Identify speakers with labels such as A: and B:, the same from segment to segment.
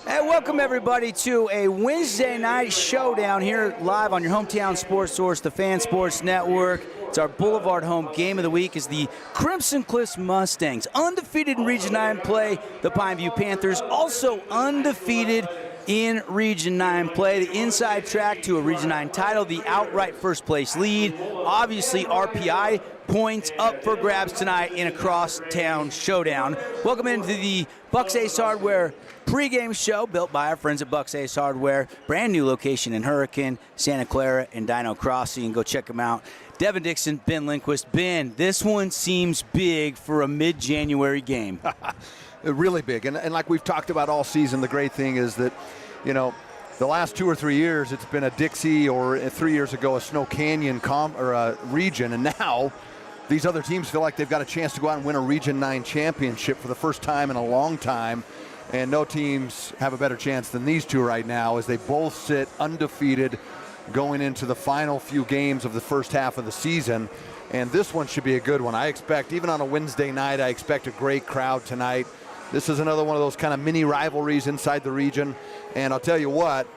A: Hey, welcome everybody to a Wednesday night showdown here live on your hometown sports source, the Fan Sports Network. It's our Boulevard home game of the week is the Crimson Cliffs Mustangs, undefeated in Region 9 play. The Pineview Panthers also undefeated in Region 9 play. The inside track to a Region 9 title, the outright first place lead. Obviously RPI points up for grabs tonight in a crosstown showdown. Welcome into the Bucks Ace Hardware pregame show built by our friends at Bucks Ace Hardware. Brand new location in Hurricane, Santa Clara, and Dino Crossing. You can go check them out. Devin Dixon, Ben Lindquist. Ben, this one seems big for a mid-January game.
B: Really big. And like we've talked about all season, the great thing is that, you know, the last 2 or 3 years, it's been a Dixie, or 3 years ago, a Snow Canyon region. And now these other teams feel like they've got a chance to go out and win a Region 9 championship for the first time in a long time. And no teams have a better chance than these two right now, as they both sit undefeated going into the final few games of the first half of the season. And this one should be a good one. I expect, even on a Wednesday night, I expect a great crowd tonight. This is another one of those kind of mini rivalries inside the region. And I'll tell you what,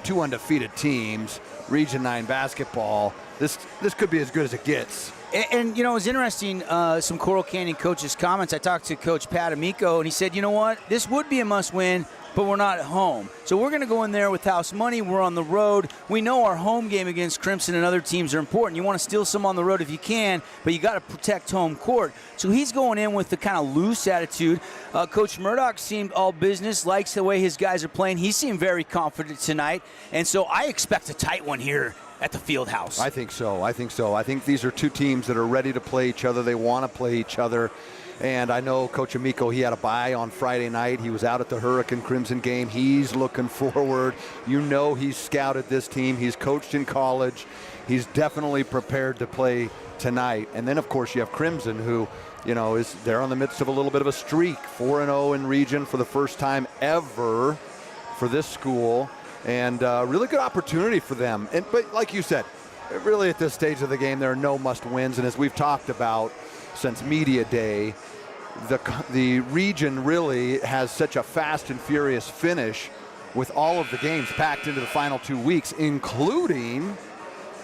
B: two undefeated teams, Region 9 basketball, this could be as good as it gets.
A: And you know, it was interesting, some Coral Canyon coaches' comments. I talked to Coach Pat Amico, and he said, you know what, this would be a must-win, but we're not at home. So we're going to go in there with house money. We're on the road. We know our home game against Crimson and other teams are important. You want to steal some on the road if you can, but you got to protect home court. So he's going in with the kind of loose attitude. Coach Murdoch seemed all business, likes the way his guys are playing. He seemed very confident tonight, and so I expect a tight one here at the field house.
B: I think so. I think these are two teams that are ready to play each other. They want to play each other. And I know Coach Amico, he had a bye on Friday night. He was out at the Hurricane Crimson game. He's looking forward. You know, he's scouted this team. He's coached in college. He's definitely prepared to play tonight. And then, of course, you have Crimson, who, you know, they're in the midst of a little bit of a streak. 4-0 in region for the first time ever for this school. And really good opportunity for them. But like you said, really at this stage of the game, there are no must-wins. And as we've talked about since media day, the region really has such a fast and furious finish with all of the games packed into the final 2 weeks, including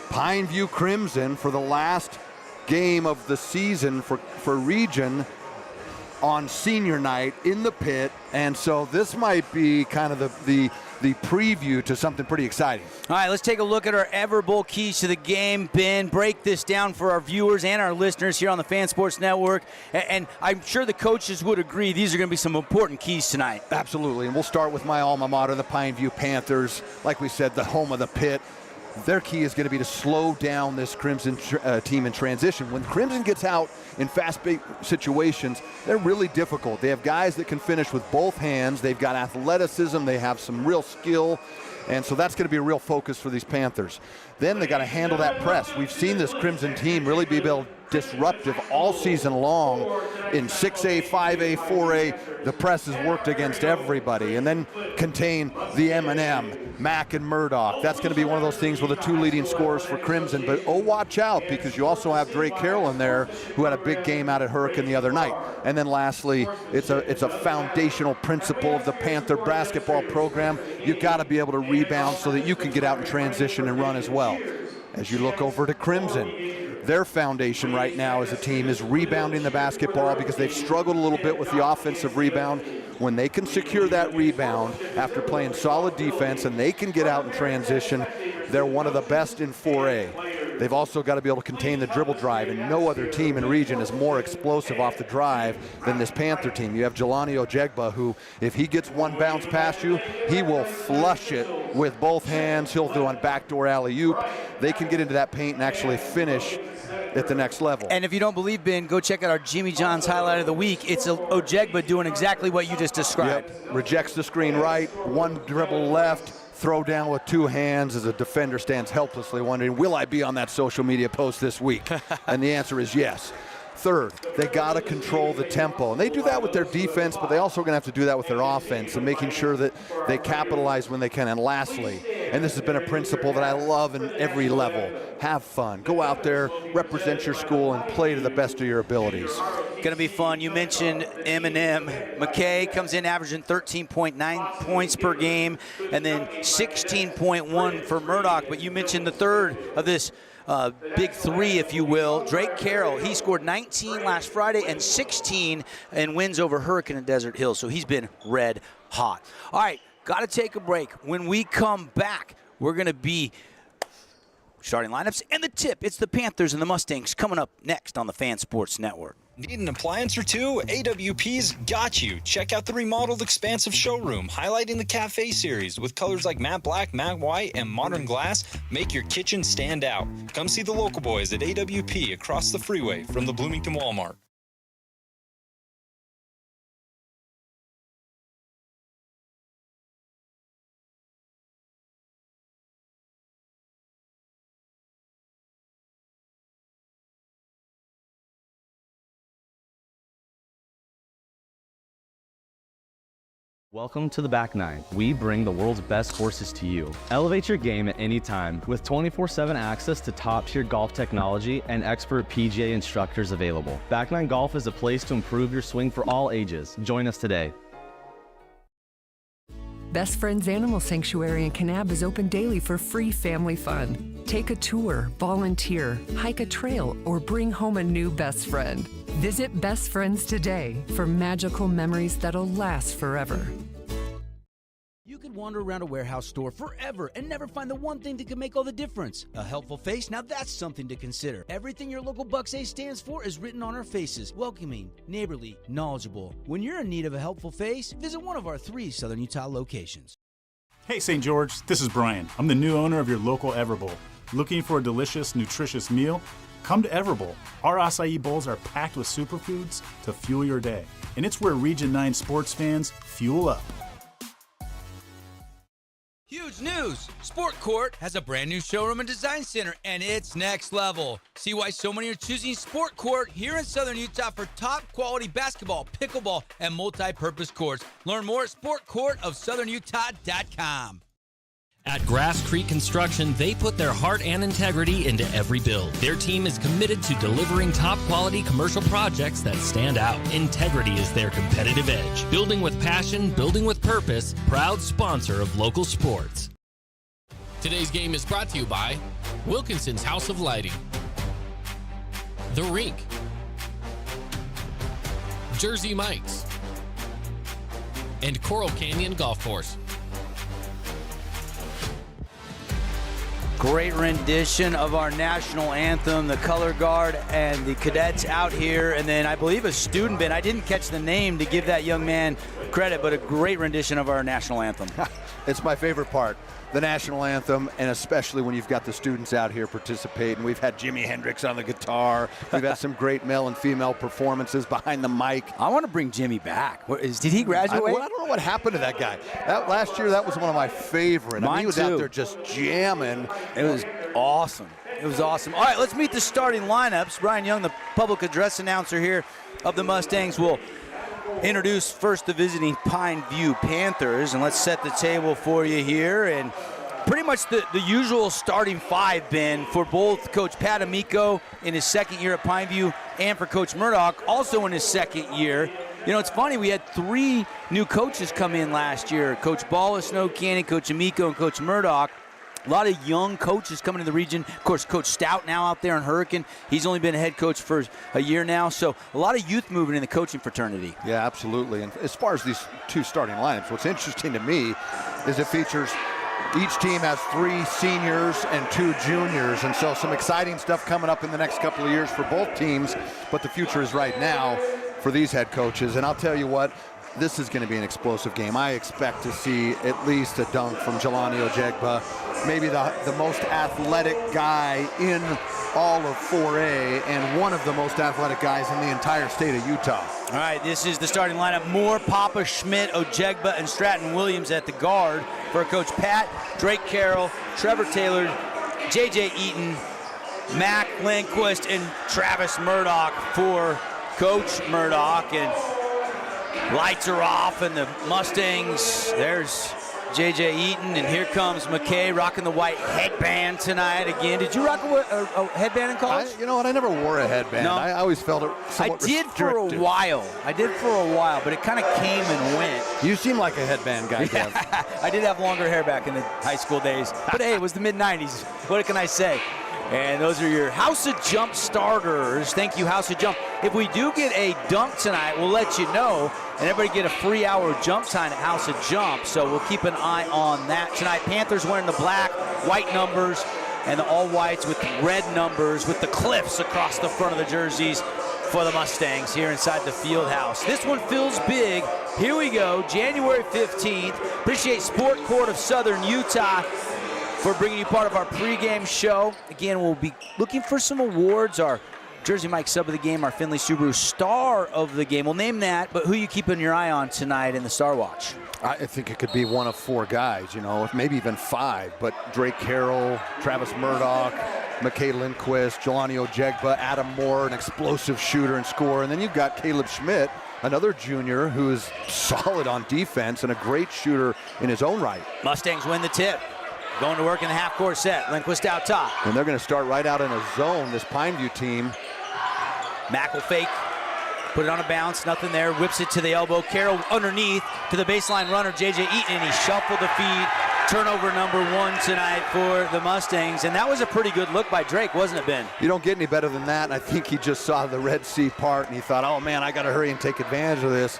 B: Pineview Crimson for the last game of the season for region on senior night in the pit. And so this might be kind of the preview to something pretty exciting.
A: All right, let's take a look at our Everbowl keys to the game. Ben, break this down for our viewers and our listeners here on the Fan Sports Network. And I'm sure the coaches would agree these are going to be some important keys tonight.
B: Absolutely, and we'll start with my alma mater, the Pineview Panthers. Like we said, the home of the pit. Their key is going to be to slow down this Crimson team in transition. When Crimson gets out in fast break situations, they're really difficult. They have guys that can finish with both hands. They've got athleticism. They have some real skill. And so that's going to be a real focus for these Panthers. Then they got to handle that press. We've seen this Crimson team really be able to disruptive all season long in 6A, 5A, 4A. The press has worked against everybody. And then contain the M&M, Mack and Murdoch. That's going to be one of those things with the two leading scorers for Crimson. But watch out, because you also have Drake Carroll in there, who had a big game out at Hurricane the other night. And then lastly, it's a foundational principle of the Panther basketball program. You've got to be able to rebound so that you can get out and transition and run as well. As you look over to Crimson, their foundation right now as a team is rebounding the basketball, because they've struggled a little bit with the offensive rebound. When they can secure that rebound after playing solid defense and they can get out and transition, they're one of the best in 4A. They've also got to be able to contain the dribble drive, and no other team in region is more explosive off the drive than this Panther team. You have Jelani Ojegba, who, if he gets one bounce past you, he will flush it with both hands. He'll do a backdoor alley-oop. They can get into that paint and actually finish at the next level.
A: And if you don't believe, Ben, go check out our Jimmy John's highlight of the week. It's Ojegba doing exactly what you just described.
B: Yep. Rejects the screen right, one dribble left, throw down with two hands as a defender stands helplessly wondering, will I be on that social media post this week? And the answer is yes. Third, they got to control the tempo. And they do that with their defense, but they also are going to have to do that with their offense and making sure that they capitalize when they can. And lastly, And this has been a principle that I love in every level. Have fun. Go out there, represent your school, and play to the best of your abilities.
A: Going to be fun. You mentioned M&M. McKay comes in averaging 13.9 points per game, and then 16.1 for Murdoch. But you mentioned the third of this big three, if you will, Drake Carroll. He scored 19 last Friday and 16 in wins over Hurricane and Desert Hills. So he's been red hot. All right, got to take a break. When we come back, we're going to be starting lineups and the tip. It's the Panthers and the Mustangs coming up next on the Fan Sports Network.
C: Need an appliance or two? AWP's got you. Check out the remodeled expansive showroom, highlighting the Cafe series with colors like matte black, matte white, and modern glass. Make your kitchen stand out. Come see the local boys at AWP across the freeway from the Bloomington Walmart.
D: Welcome to the Back Nine. We bring the world's best horses to you. Elevate your game at any time with 24/7 access to top-tier golf technology and expert PGA instructors available. Back Nine Golf is a place to improve your swing for all ages. Join us today.
E: Best Friends Animal Sanctuary in Kanab is open daily for free family fun. Take a tour, volunteer, hike a trail, or bring home a new best friend. Visit Best Friends today for magical memories that'll last forever.
A: You could wander around a warehouse store forever and never find the one thing that could make all the difference. A helpful face? Now that's something to consider. Everything your local Bucks A stands for is written on our faces. Welcoming, neighborly, knowledgeable. When you're in need of a helpful face, visit one of our 3 Southern Utah locations.
F: Hey St. George, this is Brian. I'm the new owner of your local Everbowl. Looking for a delicious, nutritious meal? Come to Everbowl. Our acai bowls are packed with superfoods to fuel your day. And it's where Region 9 sports fans fuel up.
G: Huge news! Sport Court has a brand new showroom and design center, and it's next level. See why so many are choosing Sport Court here in Southern Utah for top quality basketball, pickleball, and multi-purpose courts. Learn more at sportcourtofsouthernutah.com.
H: At Grass Creek Construction, they put their heart and integrity into every build. Their team is committed to delivering top-quality commercial projects that stand out. Integrity is their competitive edge. Building with passion, building with purpose, proud sponsor of local sports.
I: Today's game is brought to you by Wilkinson's House of Lighting, The Rink, Jersey Mike's, and Coral Canyon Golf Course.
A: Great rendition of our national anthem, the color guard and the cadets out here, and then I believe a student band. I didn't catch the name to give that young man credit, but a great rendition of our national anthem.
B: It's my favorite part, the national anthem, and especially when you've got the students out here participating. We've had Jimi Hendrix on the guitar. We've had some great male and female performances behind the mic.
A: I want to bring Jimmy back. Did he graduate?
B: I don't know what happened to that guy. Last year, that was one of my favorite.
A: Mine
B: he was
A: too.
B: out there just jamming.
A: It was awesome. It was awesome. All right, let's meet the starting lineups. Brian Young, the public address announcer here of the Mustangs, will introduce first the visiting Pine View Panthers, and let's set the table for you here. And pretty much the usual starting 5, Ben, for both Coach Pat Amico in his second year at Pineview and for Coach Murdoch also in his second year. You know, it's funny, we had 3 new coaches come in last year. Coach Ball of Snow Canyon, Coach Amico, and Coach Murdoch. A lot of young coaches coming to the region. Of course, Coach Stout now out there in Hurricane. He's only been a head coach for a year now. So a lot of youth movement in the coaching fraternity.
B: Yeah, absolutely. And as far as these 2 starting lineups, what's interesting to me is it features each team has 3 seniors and 2 juniors. And so some exciting stuff coming up in the next couple of years for both teams. But the future is right now for these head coaches. And I'll tell you what, this is going to be an explosive game. I expect to see at least a dunk from Jelani Ojegba, maybe the most athletic guy in all of 4A and one of the most athletic guys in the entire state of Utah.
A: All right, this is the starting lineup. Moore, Papa, Schmidt, Ojegba, and Stratton Williams at the guard for Coach Pat, Drake Carroll, Trevor Taylor, J.J. Eaton, Mac Lindquist, and Travis Murdoch for Coach Murdoch. And lights are off, and the Mustangs, there's J.J. Eaton, and here comes McKay rocking the white headband tonight again. Did you rock a headband in college?
B: You know what? I never wore a headband.
A: No.
B: I always felt it somewhat
A: I did for a while. But it kind of came and went.
B: You seem like a headband guy, Dev.
A: I did have longer hair back in the high school days. But hey, it was the mid-'90s. What can I say? And those are your House of Jump starters. Thank you, House of Jump. If we do get a dunk tonight, we'll let you know. And everybody get a free hour jump time at House of Jump. So we'll keep an eye on that tonight. Panthers wearing the black, white numbers, and the all-whites with red numbers with the cliffs across the front of the jerseys for the Mustangs here inside the field house. This one feels big. Here we go, January 15th. Appreciate Sport Court of Southern Utah for bringing you part of our pregame show. Again, we'll be looking for some awards. Our Jersey Mike Sub of the Game, our Findlay Subaru Star of the Game. We'll name that, but who you keeping your eye on tonight in the Star Watch?
B: I think it could be one of 4 guys, maybe even 5. But Drake Carroll, Travis Murdoch, McKay Lindquist, Jelani Ojegba, Adam Moore, an explosive shooter and scorer. And then you've got Caleb Schmidt, another junior who is solid on defense and a great shooter in his own right.
A: Mustangs win the tip. Going to work in the half-court set. Lindquist out top.
B: And they're going to start right out in a zone, this Pineview team.
A: Mack will fake. Put it on a bounce. Nothing there. Whips it to the elbow. Carroll underneath to the baseline runner, J.J. Eaton, and he shuffled the feed. Turnover number 1 tonight for the Mustangs. And that was a pretty good look by Drake, wasn't it, Ben?
B: You don't get any better than that. And I think he just saw the Red Sea part, and he thought, oh, man, I got to hurry and take advantage of this.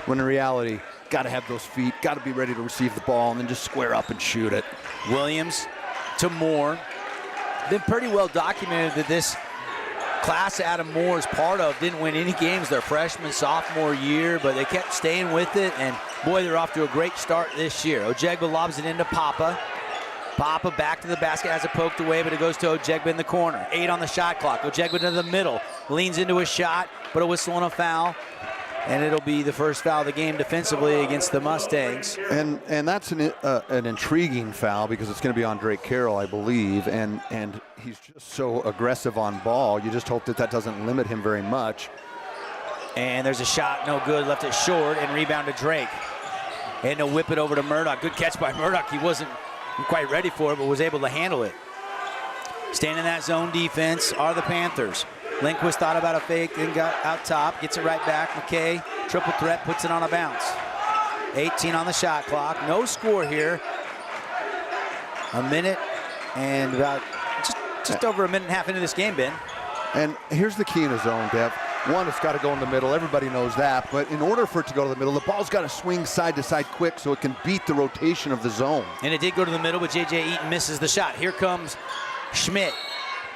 B: When in reality, got to have those feet, got to be ready to receive the ball, and then just square up and shoot it.
A: Williams to Moore. Been pretty well documented that this class Adam Moore is part of didn't win any games their freshman, sophomore year, but they kept staying with it, and boy, they're off to a great start this year. Ojegba lobs it into Papa. Papa back to the basket, has it poked away, but it goes to Ojegba in the corner. 8 on the shot clock. Ojegba to the middle, leans into a shot, but a whistle and a foul. And it'll be the first foul of the game defensively against the Mustangs.
B: And that's an intriguing foul because it's going to be on Drake Carroll, I believe. And he's just so aggressive on ball. You just hope that doesn't limit him very much.
A: And there's a shot, no good, left it short, and rebound to Drake. And to whip it over to Murdoch. Good catch by Murdoch. He wasn't quite ready for it, but was able to handle it. Staying in that zone defense are the Panthers. Lindquist thought about a fake, then got out top, gets it right back. McKay, triple threat, puts it on a bounce. 18 on the shot clock. No score here. A minute and about just over a minute and a half into this game, Ben.
B: And here's the key in a zone, Dev. One, it's got to go in the middle. Everybody knows that. But in order for it to go to the middle, the ball's got to swing side to side quick so it can beat the rotation of the zone.
A: And it did go to the middle, but J.J. Eaton misses the shot. Here comes Schmidt.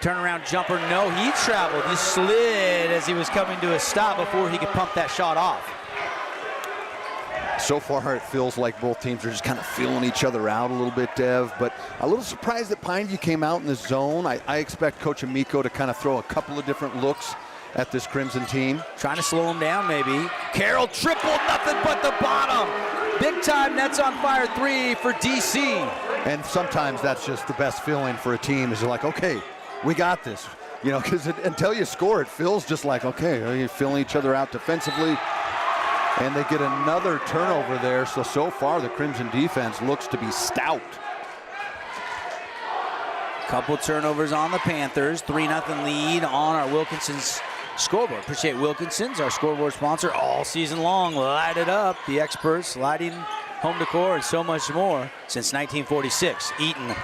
A: Turnaround jumper, no, he traveled. He slid as he was coming to a stop before he could pump that shot off.
B: So far, it feels like both teams are just kind of feeling each other out a little bit, Dev. But a little surprised that Pineview came out in the zone. I expect Coach Amico to kind of throw a couple of different looks at this Crimson team.
A: Trying to slow him down, maybe. Carroll triple, nothing but the bottom. Big time Nets on fire 3 for DC.
B: And sometimes that's just the best feeling for a team is like, okay, we got this, because until you score, it feels just like, okay, you're filling each other out defensively. And they get another turnover there. So far, the Crimson defense looks to be stout.
A: Couple turnovers on the Panthers. 3-0 lead on our Wilkinson's scoreboard. Appreciate Wilkinson's, our scoreboard sponsor, all season long. Light it up. The experts, lighting, home decor, and so much more since 1946. Eaton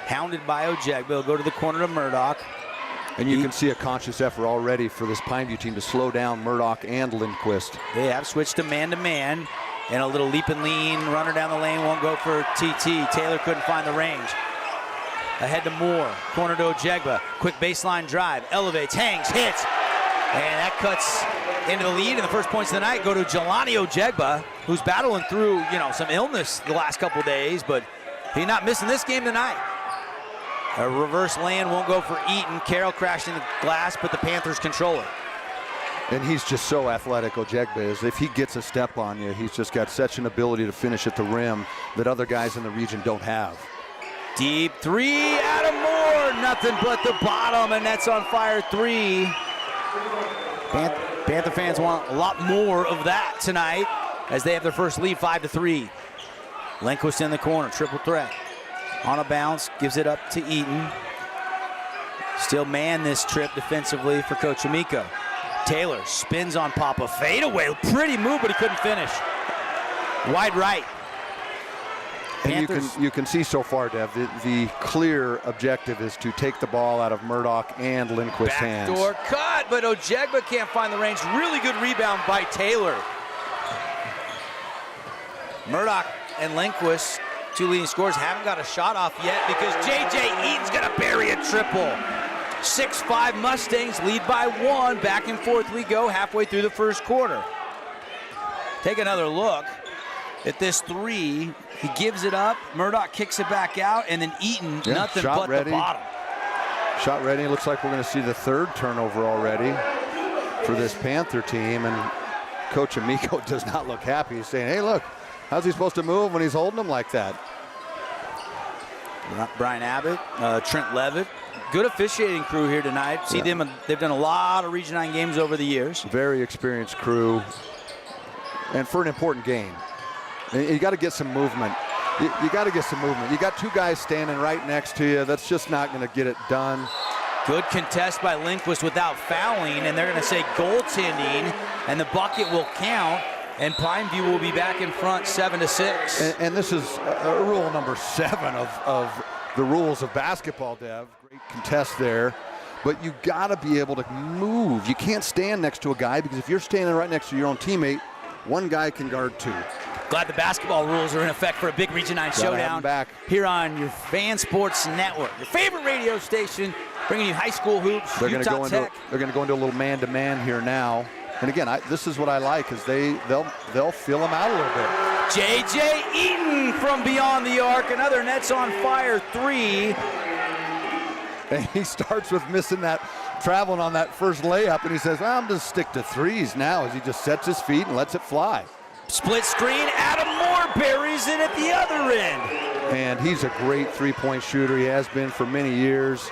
A: hounded by Ojegba. He'll go to the corner to Murdoch.
B: And you can see a conscious effort already for this Pineview team to slow down Murdoch and Lindquist.
A: They have switched to man-to-man. And a little leap and lean. Runner down the lane won't go for TT. Taylor couldn't find the range. Ahead to Moore. Corner to Ojegba. Quick baseline drive. Elevates, hangs, hits. And that cuts into the lead. And the first points of the night go to Jelani Ojegba, who's battling through, some illness the last couple days. But he's not missing this game tonight. A reverse land won't go for Eaton. Carroll crashed in the glass, but the Panthers control it.
B: And he's just so athletic, Ojegba is. If he gets a step on you, he's just got such an ability to finish at the rim that other guys in the region don't have.
A: Deep 3, Adam Moore, nothing but the bottom, and that's on fire 3. Panther fans want a lot more of that tonight as they have their first lead, 5-3. Lindquist in the corner, triple threat. On a bounce, gives it up to Eaton. Still man this trip defensively for Coach Amico. Taylor spins on Papa, fadeaway, pretty move, but he couldn't finish. Wide right.
B: And you can see so far, Dev, the clear objective is to take the ball out of Murdoch and Lindquist's hands.
A: Backdoor cut, but Ojegba can't find the range. Really good rebound by Taylor. Murdoch and Lindquist, 2 leading scorers, haven't got a shot off yet because J.J. Eaton's gonna bury a triple. 6-5 Mustangs lead by 1. Back and forth we go halfway through the first quarter. Take another look at this 3. He gives it up. Murdoch kicks it back out, and then Eaton, nothing but the bottom.
B: Shot ready. Looks like we're going to see the 3rd turnover already for this Panther team, and Coach Amico does not look happy. He's saying, hey, look, how's he supposed to move when he's holding them like that?
A: Brian Abbott, Trent Levitt. Good officiating crew here tonight. See them, they've done a lot of Region 9 games over the years.
B: Very experienced crew, and for an important game. You got to get some movement. You got to get some movement. You got 2 guys standing right next to you. That's just not going to get it done.
A: Good contest by Lindquist without fouling, and they're going to say goaltending, and the bucket will count, and Pineview will be back in front 7-6.
B: And this is rule number 7 of the rules of basketball, Dev. Great contest there. But you got to be able to move. You can't stand next to a guy, because if you're standing right next to your own teammate, 1 guy can guard 2.
A: Glad the basketball rules are in effect for a big Region 9 showdown
B: back
A: here on your Fan Sports Network, your favorite radio station, bringing you high school hoops.
B: They're going to go into a little man-to-man here now. And again, this is what I like, is they'll feel them out a little bit.
A: J.J. Eaton from beyond the arc, another Nets on fire 3.
B: And he starts with missing that, traveling on that first layup, and he says, well, I'm just stick to 3s now, as he just sets his feet and lets it fly.
A: Split screen, Adam Moore buries it at the other end.
B: And he's a great 3-point shooter. He has been for many years.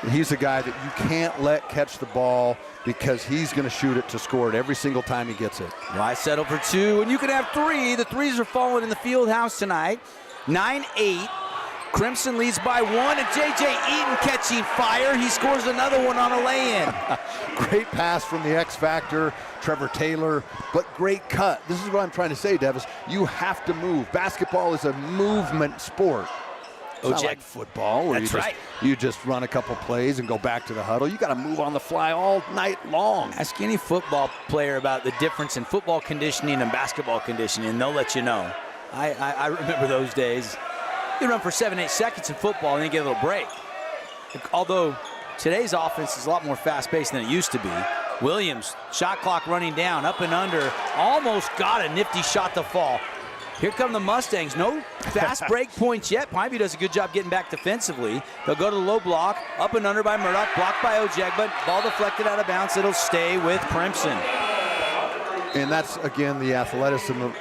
B: He's a guy that you can't let catch the ball, because he's going to shoot it to score it every single time he gets it.
A: Why settle for 2? And you can have 3. The 3s are falling in the field house tonight. 9-8. Crimson leads by 1, and J.J. Eaton catching fire. He scores another one on a lay-in.
B: Great pass from the X-Factor, Trevor Taylor, but great cut. This is what I'm trying to say, Davis. You have to move. Basketball is a movement sport. It's not like football, where you just run a couple plays and go back to the huddle. You got to move on the fly all night long.
A: Ask any football player about the difference in football conditioning and basketball conditioning, and they'll let you know. I remember those days. You run for 7-8 seconds in football and then get a little break. Although today's offense is a lot more fast-paced than it used to be. Williams, shot clock running down, up and under, almost got a nifty shot to fall. Here come the Mustangs. No fast break points yet. Pineview does a good job getting back defensively. They'll go to the low block, up and under by Murdoch, blocked by Ojegba, ball deflected out of bounds. It'll stay with Crimson.
B: And that's, again, the athleticism of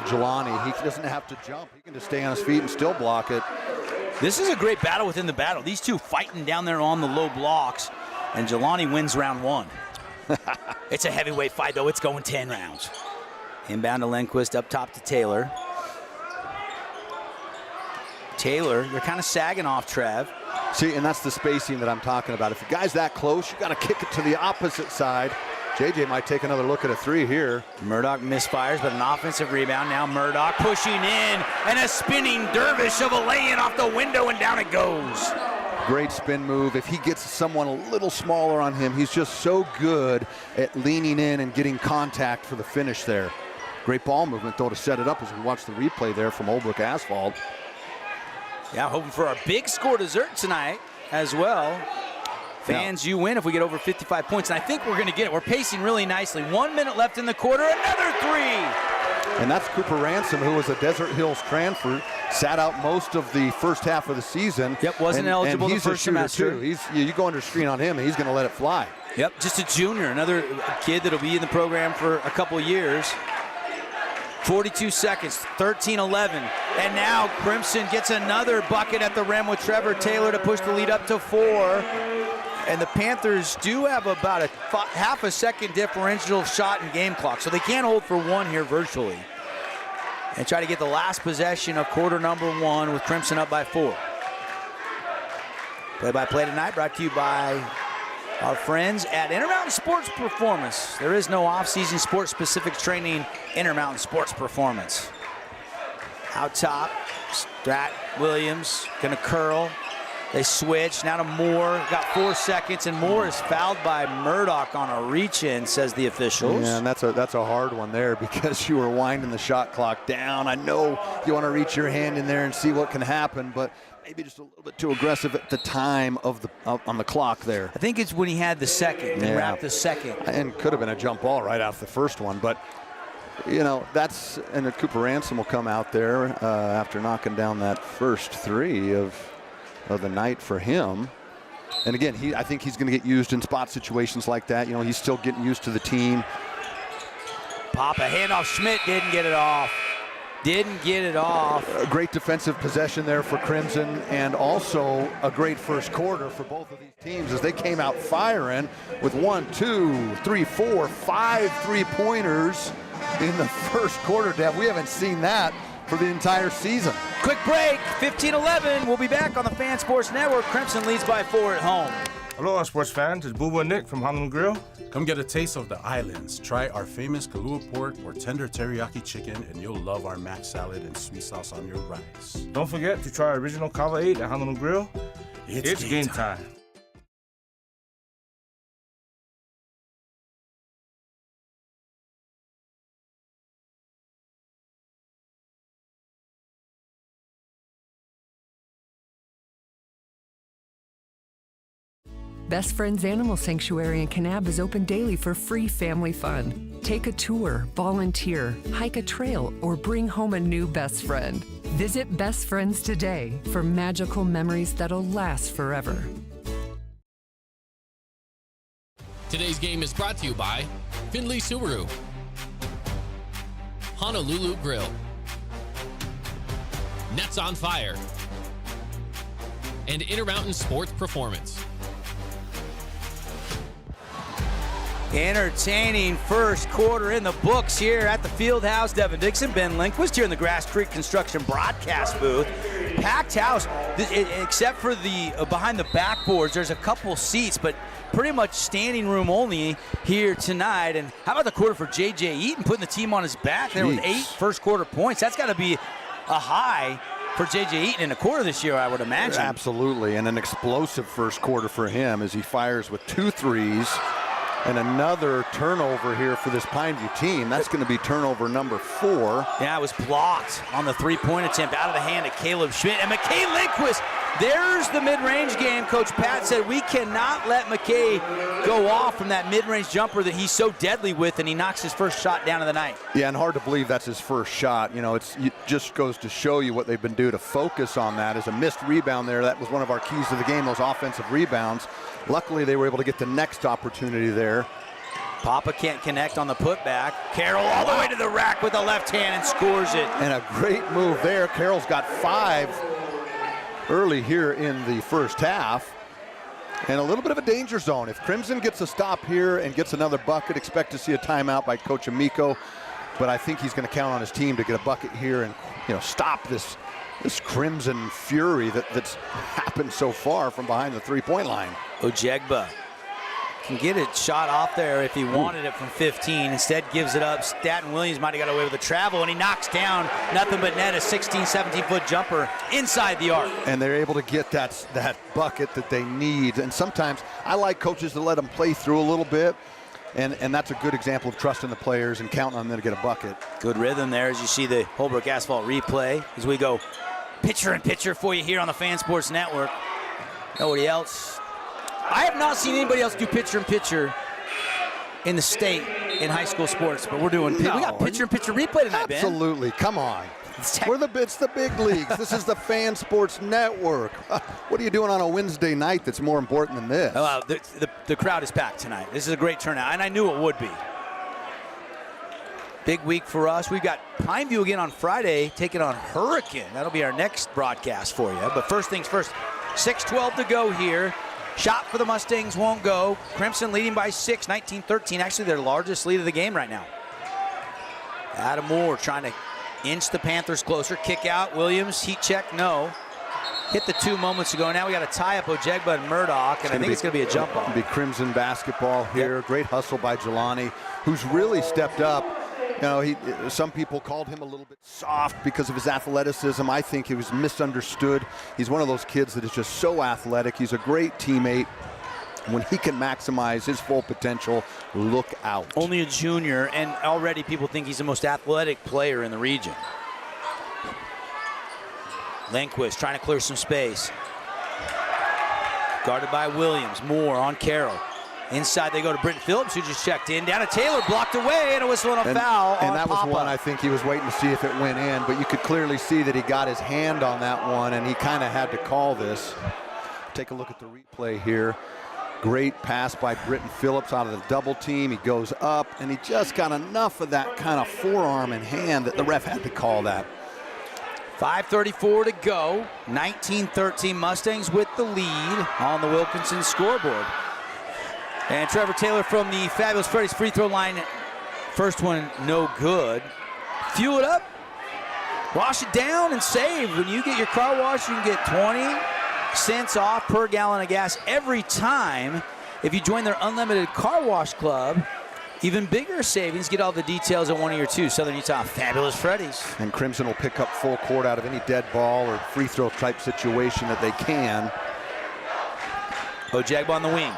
B: Jelani. He doesn't have to jump. He can just stay on his feet and still block it.
A: This is a great battle within the battle. These 2 fighting down there on the low blocks, and Jelani wins round 1. It's a heavyweight fight, though. It's going 10 rounds. Inbound to Lindquist, up top to Taylor. Taylor, they're kind of sagging off, Trev.
B: See, and that's the spacing that I'm talking about. If a guy's that close, you got to kick it to the opposite side. JJ might take another look at a 3 here.
A: Murdoch misfires, but an offensive rebound. Now Murdoch pushing in, and a spinning dervish of a lay-in off the window, and down it goes.
B: Great spin move. If he gets someone a little smaller on him, he's just so good at leaning in and getting contact for the finish there. Great ball movement, though, to set it up as we watch the replay there from Old Brook Asphalt.
A: Yeah, hoping for our big score dessert tonight as well. Fans, you win if we get over 55 points, and I think we're going to get it. We're pacing really nicely. 1 minute left in the quarter, another 3.
B: And that's Cooper Ransom, who was a Desert Hills transfer, sat out most of the first half of the season.
A: Yep, wasn't eligible the first semester.
B: Too. You go under screen on him, and he's going to let it fly.
A: Yep, just a junior, another kid that'll be in the program for a couple years. 42 seconds, 13-11, and now Crimson gets another bucket at the rim with Trevor Taylor to push the lead up to 4. And the Panthers do have about a half a second differential shot in game clock, so they can't hold for 1 here virtually. and try to get the last possession of quarter number 1 with Crimson up by 4. Play-by-play tonight brought to you by our friends at Intermountain Sports Performance. There is no off-season sports-specific training, Intermountain Sports Performance. Out top, Strat Williams gonna curl. They switch, now to Moore, got 4 seconds, and Moore is fouled by Murdoch on a reach-in, says the officials.
B: Yeah, and that's a hard one there because you were winding the shot clock down. I know you want to reach your hand in there and see what can happen, but maybe just a little bit too aggressive at the time of on the clock there.
A: I think it's when he had the second, and wrapped the second.
B: And could have been a jump ball right off the first one, but you know, and Cooper Ransom will come out there after knocking down that first 3 of the night for him. And again, I think he's going to get used in spot situations like that. You know, he's still getting used to the team.
A: Pop a handoff. Schmidt didn't get it off. Didn't get it off.
B: A great defensive possession there for Crimson, and also a great first quarter for both of these teams as they came out firing with 1, 2, 3, 4, 5 3-pointers in the first quarter, Dev. We haven't seen that for the entire season.
A: Quick break, 15-11. We'll be back on the Fan Sports Network. Crimson leads by 4 at home.
J: Hello, sports fans. It's Boo Boo and Nick from Honolulu Grill.
F: Come get a taste of the islands. Try our famous Kahlua pork or tender teriyaki chicken, and you'll love our mac salad and sweet sauce on your rice.
J: Don't forget to try our original Kava 8 at Honolulu Grill. It's game time.
E: Best Friends Animal Sanctuary in Kanab is open daily for free family fun. Take a tour, volunteer, hike a trail, or bring home a new best friend. Visit Best Friends today for magical memories that'll last forever.
I: Today's game is brought to you by Findlay Subaru, Honolulu Grill, Nets on Fire, and Intermountain Sports Performance.
A: Entertaining first quarter in the books here at the field house. Devin Dixon, Ben Lindquist here in the Grass Creek Construction broadcast booth. Packed house, except for the behind the backboards. There's a couple seats, but pretty much standing room only here tonight. And how about the quarter for J.J. Eaton, putting the team on his back there with 8 first quarter points. That's got to be a high for J.J. Eaton in a quarter this year, I would imagine.
B: Absolutely, and an explosive first quarter for him as he fires with 2 threes. And another turnover here for this Pineview team. That's going to be turnover number 4.
A: Yeah, it was blocked on the 3-point attempt out of the hand of Caleb Schmidt. And McKay Lindquist, there's the mid-range game. Coach Pat said we cannot let McKay go off from that mid-range jumper that he's so deadly with, and he knocks his first shot down of the night.
B: Yeah, and hard to believe that's his first shot. You know, it just goes to show you what they've been doing to focus on that. As a missed rebound there, that was one of our keys to the game, those offensive rebounds. Luckily, they were able to get the next opportunity there.
A: Papa can't connect on the putback. Carroll all the way to the rack with the left hand and scores it.
B: And a great move there. Carroll's got 5 early here in the first half. And a little bit of a danger zone. If Crimson gets a stop here and gets another bucket, expect to see a timeout by Coach Amico. But I think he's going to count on his team to get a bucket here and, you know, stop this Crimson fury that's happened so far from behind the 3-point line.
A: Ojegba can get a shot off there if he wanted it from 15. Instead gives it up. Staten Williams might have got away with the travel, and he knocks down nothing but net, a 16, 17-foot jumper inside the arc.
B: And they're able to get that bucket that they need. And sometimes I like coaches to let them play through a little bit. And that's a good example of trusting the players and counting on them to get a bucket.
A: Good rhythm there as you see the Holbrook Asphalt replay as we go pitcher and pitcher for you here on the Fan Sports Network. Nobody else. I have not seen anybody else do pitcher and pitcher in the state in high school sports, but we're doing. We got pitcher and pitcher replay tonight, Ben.
B: Absolutely, come on. It's the big leagues. This is the Fan Sports Network. What are you doing on a Wednesday night that's more important than this?
A: The crowd is packed tonight. This is a great turnout, and I knew it would be. Big week for us. We've got Pineview again on Friday, taking on Hurricane. That'll be our next broadcast for you. But first things first, 6:12 to go here. Shot for the Mustangs won't go. Crimson leading by 6, 19-13. Actually, their largest lead of the game right now. Adam Moore trying to inch the Panthers closer. Kick out, Williams, heat check, no. Hit the 2 moments ago. Now we got to tie up Ojegba and Murdoch, and I think it's going to be a jump ball.
B: Be Crimson basketball here. Yep. Great hustle by Jelani, who's really stepped up. You know, some people called him a little bit soft because of his athleticism. I think he was misunderstood. He's one of those kids that is just so athletic. He's a great teammate. When he can maximize his full potential, look out.
A: Only a junior, and already people think he's the most athletic player in the region. Lindquist trying to clear some space. Guarded by Williams. Moore on Carroll. Inside they go to Britton Phillips, who just checked in. Down to Taylor, blocked away, and a whistle and a foul.
B: And that was
A: Papa.
B: one I think he was waiting to see if it went in, but you could clearly see that he got his hand on that one, and he kind of had to call this. Take a look at the replay here. Great pass by Britton Phillips out of the double team. He goes up, and he just got enough of that kind of forearm and hand that the ref had to call that.
A: 5:34 to go. 19-13 Mustangs with the lead on the Wilkinson scoreboard. And Trevor Taylor from the Fabulous Freddy's free throw line. First one, no good. Fuel it up, wash it down, and save. When you get your car washed, you can get 20 cents off per gallon of gas every time if you join their unlimited car wash club. Even bigger savings. Get all the details at one of your 2 Southern Utah Fabulous Freddy's.
B: And Crimson will pick up full court out of any dead ball or free throw type situation that they can.
A: Ojegba on the wing.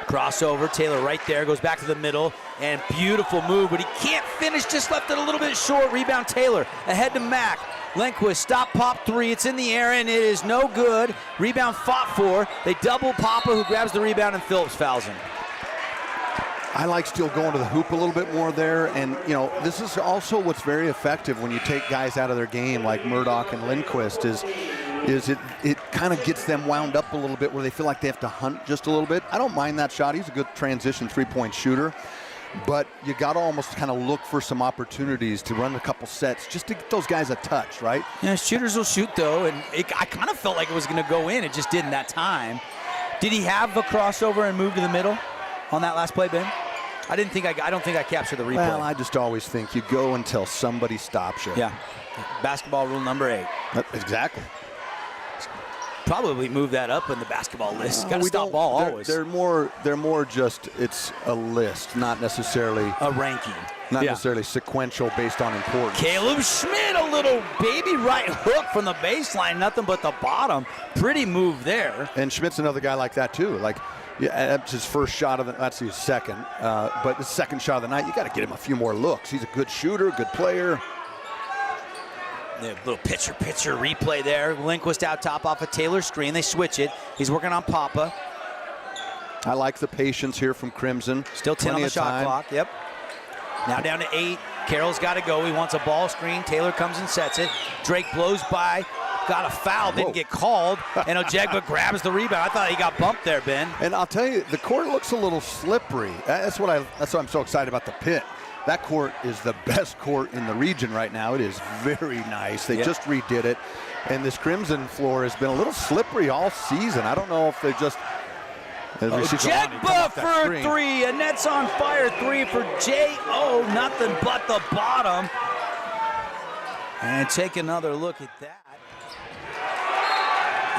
A: Crossover, Taylor right there, goes back to the middle, and beautiful move, but he can't finish, just left it a little bit short. Rebound Taylor, ahead to Mack. Lindquist, stop, pop 3, it's in the air, and it is no good. Rebound fought for. They double Papa, who grabs the rebound, and Phillips fouls him.
B: I like still going to the hoop a little bit more there, and you know, this is also what's very effective when you take guys out of their game like Murdoch and Lindquist is it kind of gets them wound up a little bit where they feel like they have to hunt just a little bit. I don't mind that shot. He's a good transition three-point shooter, but you got to almost kind of look for some opportunities to run a couple sets just to get those guys a touch, right?
A: Yeah, shooters will shoot though, and I kind of felt like it was going to go in. It just didn't that time. Did he have a crossover and move to the middle on that last play, Ben? I don't think I captured the replay.
B: Well, I just always think you go until somebody stops you.
A: Yeah. Basketball rule number 8.
B: Exactly.
A: Probably move that up in the basketball list. Got to stop ball always.
B: They're more just, it's a list, not necessarily
A: a ranking.
B: Not necessarily sequential based on importance.
A: Caleb Schmidt, a little baby right hook from the baseline, nothing but the bottom. Pretty move there.
B: And Schmidt's another guy like that too. Like, yeah, that's his first shot of that's his second. But the second shot of the night, you got to get him a few more looks. He's a good shooter, good player.
A: Yeah, little pitcher replay there. Lindquist out top off a Taylor screen. They switch it. He's working on Papa.
B: I like the patience here from Crimson.
A: Still 10 on the shot clock. Yep. Now down to 8. Carroll's got to go. He wants a ball screen. Taylor comes and sets it. Drake blows by. Got a foul. Didn't get called. And Ojegba grabs the rebound. I thought he got bumped there, Ben.
B: And I'll tell you, the court looks a little slippery. That's why I'm so excited about the pit. That court is the best court in the region right now. It is very nice. They just redid it. And this Crimson floor has been a little slippery all season. I don't know if they just...
A: Ojegba for 3. A net's on fire 3 for J.O. Nothing but the bottom. And take another look at that.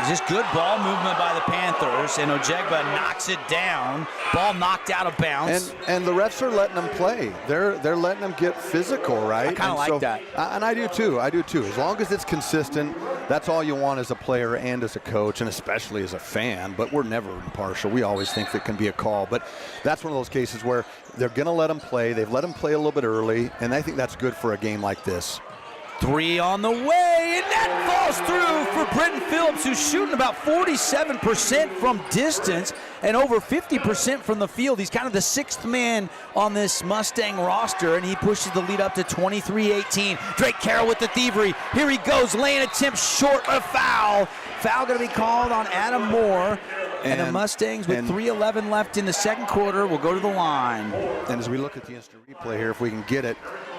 A: Just good ball movement by the Panthers, and Ojegba knocks it down. Ball knocked out of bounds.
B: And the refs are letting them play. They're letting them get physical, right?
A: I kind of like that.
B: And I do too. As long as it's consistent, that's all you want as a player and as a coach, and especially as a fan. But we're never impartial. We always think there can be a call. But that's one of those cases where they're going to let them play. They've let them play a little bit early, and I think that's good for a game like this.
A: 3 on the way, and that falls through for Britton Phillips, who's shooting about 47% from distance and over 50% from the field. He's kind of the 6th man on this Mustang roster, and he pushes the lead up to 23-18. Drake Carroll with the thievery. Here he goes, laying attempt short of foul. Foul going to be called on Adam Moore. And the Mustangs, with 3:11 left in the second quarter, will go to the line.
B: And as we look at the instant replay here, if we can get it,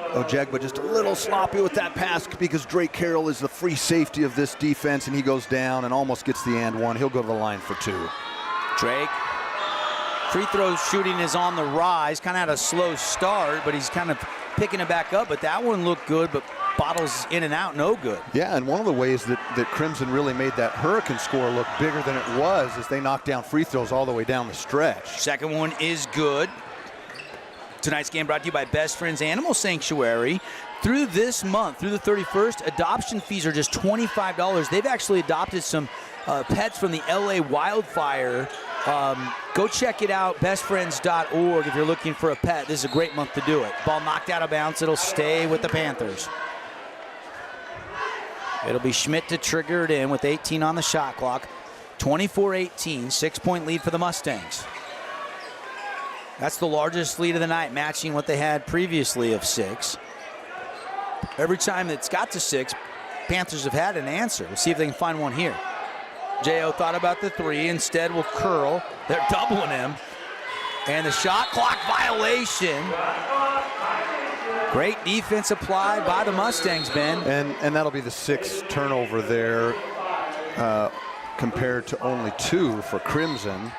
B: Ojegba just a little sloppy with that pass because Drake Carroll is the free safety of this defense, and he goes down and almost gets the and one. He'll go to the line for 2.
A: Drake, free throw shooting is on the rise. Kind of had a slow start, but he's kind of picking it back up, but that one looked good, but bottles in and out, no good.
B: Yeah, and one of the ways that Crimson really made that Hurricane score look bigger than it was is they knocked down free throws all the way down the stretch.
A: Second one is good. Tonight's game brought to you by Best Friends Animal Sanctuary. Through this month, through the 31st, adoption fees are just $25. They've actually adopted some pets from the LA wildfire. Go check it out, bestfriends.org, if you're looking for a pet. This is a great month to do it. Ball knocked out of bounds. It'll stay with the Panthers. It'll be Schmidt to trigger it in with 18 on the shot clock. 24-18, 6-point lead for the Mustangs. That's the largest lead of the night, matching what they had previously of 6. Every time it's got to 6, Panthers have had an answer. We'll see if they can find one here. J.O. thought about the 3, instead will curl. They're doubling him. And the shot clock violation. Great defense applied by the Mustangs, Ben.
B: And that'll be the 6th turnover there compared to only 2 for Crimson.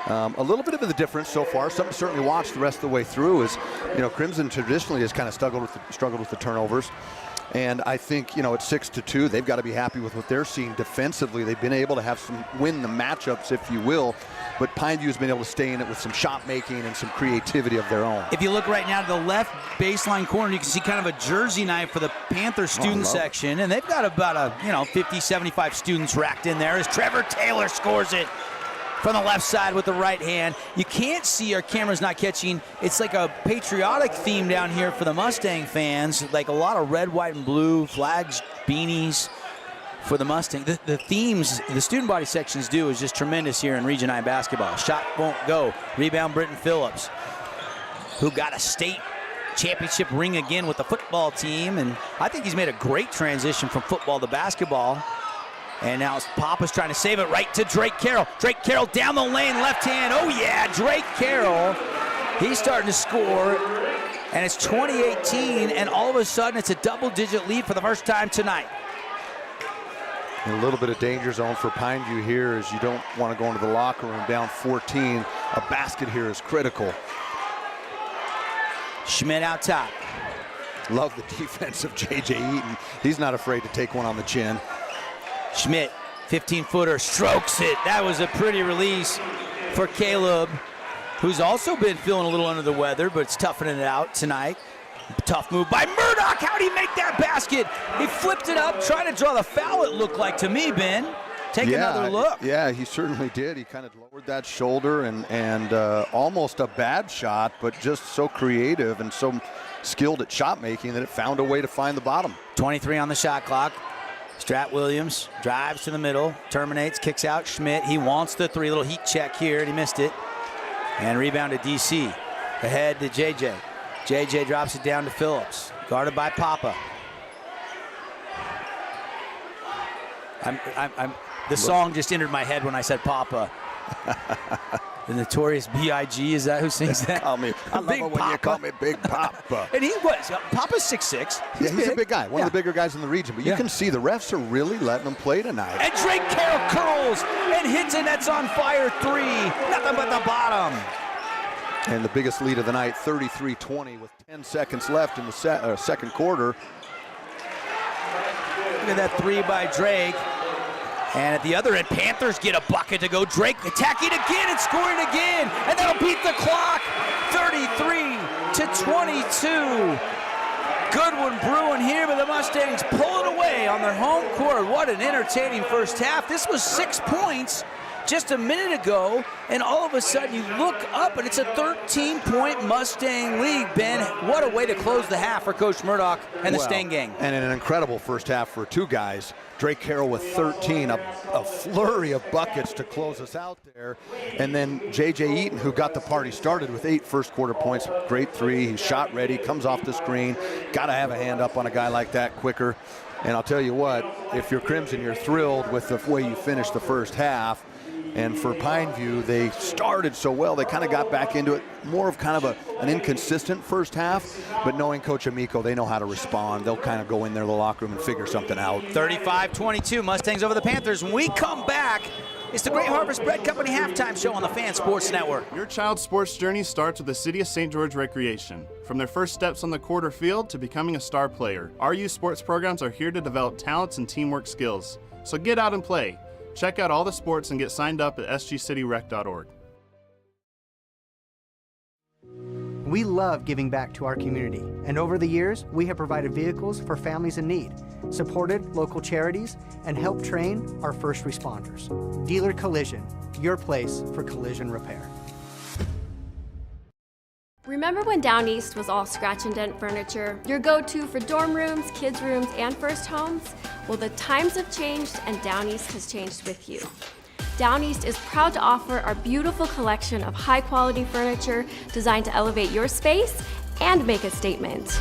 B: A little bit of the difference so far, something to certainly watch the rest of the way through is, Crimson traditionally has kind of struggled with the turnovers. And I think, at 6-2, they've got to be happy with what they're seeing defensively. They've been able to win the matchups, if you will. But Pineview's been able to stay in it with some shot making and some creativity of their own.
A: If you look right now to the left baseline corner, you can see kind of a jersey knife for the Panther student section. And they've got about 50, 75 students racked in there as Trevor Taylor scores it from the left side with the right hand. You can't see, our camera's not catching, it's like a patriotic theme down here for the Mustang fans, like a lot of red, white, and blue flags, beanies for the Mustang. The themes the student body sections do is just tremendous here in Region I basketball. Shot won't go. Rebound, Britton Phillips, who got a state championship ring again with the football team, and I think he's made a great transition from football to basketball. And now Papa's trying to save it right to Drake Carroll. Drake Carroll down the lane, left hand. Oh, yeah, Drake Carroll. He's starting to score. And it's 20-18, and all of a sudden it's a double-digit lead for the first time tonight.
B: And a little bit of danger zone for Pineview here as you don't want to go into the locker room down 14. A basket here is critical.
A: Schmidt out top.
B: Love the defense of J.J. Eaton. He's not afraid to take one on the chin.
A: Schmidt, 15-footer, strokes it. That was a pretty release for Caleb, who's also been feeling a little under the weather, but it's toughening it out tonight. Tough move by Murdoch. How'd he make that basket? He flipped it up, trying to draw the foul, it looked like to me, Ben. Take another look.
B: Yeah, he certainly did. He kind of lowered that shoulder and almost a bad shot, but just so creative and so skilled at shot making that it found a way to find the bottom.
A: 23 on the shot clock. Strat Williams drives to the middle, terminates, kicks out Schmidt. He wants the 3, little heat check here, and he missed it. And rebound to DC. Ahead to JJ. JJ drops it down to Phillips, guarded by Papa. The song just entered my head when I said Papa. The Notorious B.I.G., is that who sings that?
B: I love it when you call me Big Papa.
A: And he was. Papa's 6'6".
B: He's a big guy, one of the bigger guys in the region. But you can see the refs are really letting him play tonight.
A: And Drake Carroll curls and hits it. That's on fire 3. Nothing but the bottom.
B: And the biggest lead of the night, 33-20 with 10 seconds left in the second quarter.
A: Look at that 3 by Drake. And at the other end, Panthers get a bucket to go. Drake attacking again and scoring again. And that'll beat the clock. 33-22. Good one brewing here, but the Mustangs pull it away on their home court. What an entertaining first half. This was 6 points just a minute ago, and all of a sudden you look up and it's a 13-point Mustang lead. Ben, what a way to close the half for Coach Murdoch and the Stang gang.
B: And an incredible first half for 2 guys. Drake Carroll with 13, a flurry of buckets to close us out there. And then J.J. Eaton, who got the party started with 8 first quarter points. Great 3, he's shot ready, comes off the screen. Got to have a hand up on a guy like that quicker. And I'll tell you what, if you're Crimson, you're thrilled with the way you finished the first half. And for Pineview, they started so well, they kind of got back into it. More of kind of an inconsistent first half, but knowing Coach Amico, they know how to respond. They'll kind of go in there, the locker room, and figure something out.
A: 35-22, Mustangs over the Panthers. When we come back, It's the Great Harvest Bread Company halftime show on the Fan Sports Network.
K: Your child's sports journey starts with the City of St. George Recreation. From their first steps on the court or field to becoming a star player, our youth sports programs are here to develop talents and teamwork skills. So get out and play. Check out all the sports and get signed up at sgcityrec.org.
L: We love giving back to our community, and over the years, we have provided vehicles for families in need, supported local charities, and helped train our first responders. Dealer Collision, your place for collision repair.
M: Remember when Down East was all scratch and dent furniture, your go-to for dorm rooms, kids' rooms, and first homes? Well, the times have changed, and Down East has changed with you. Down East is proud to offer our beautiful collection of high-quality furniture designed to elevate your space and make a statement.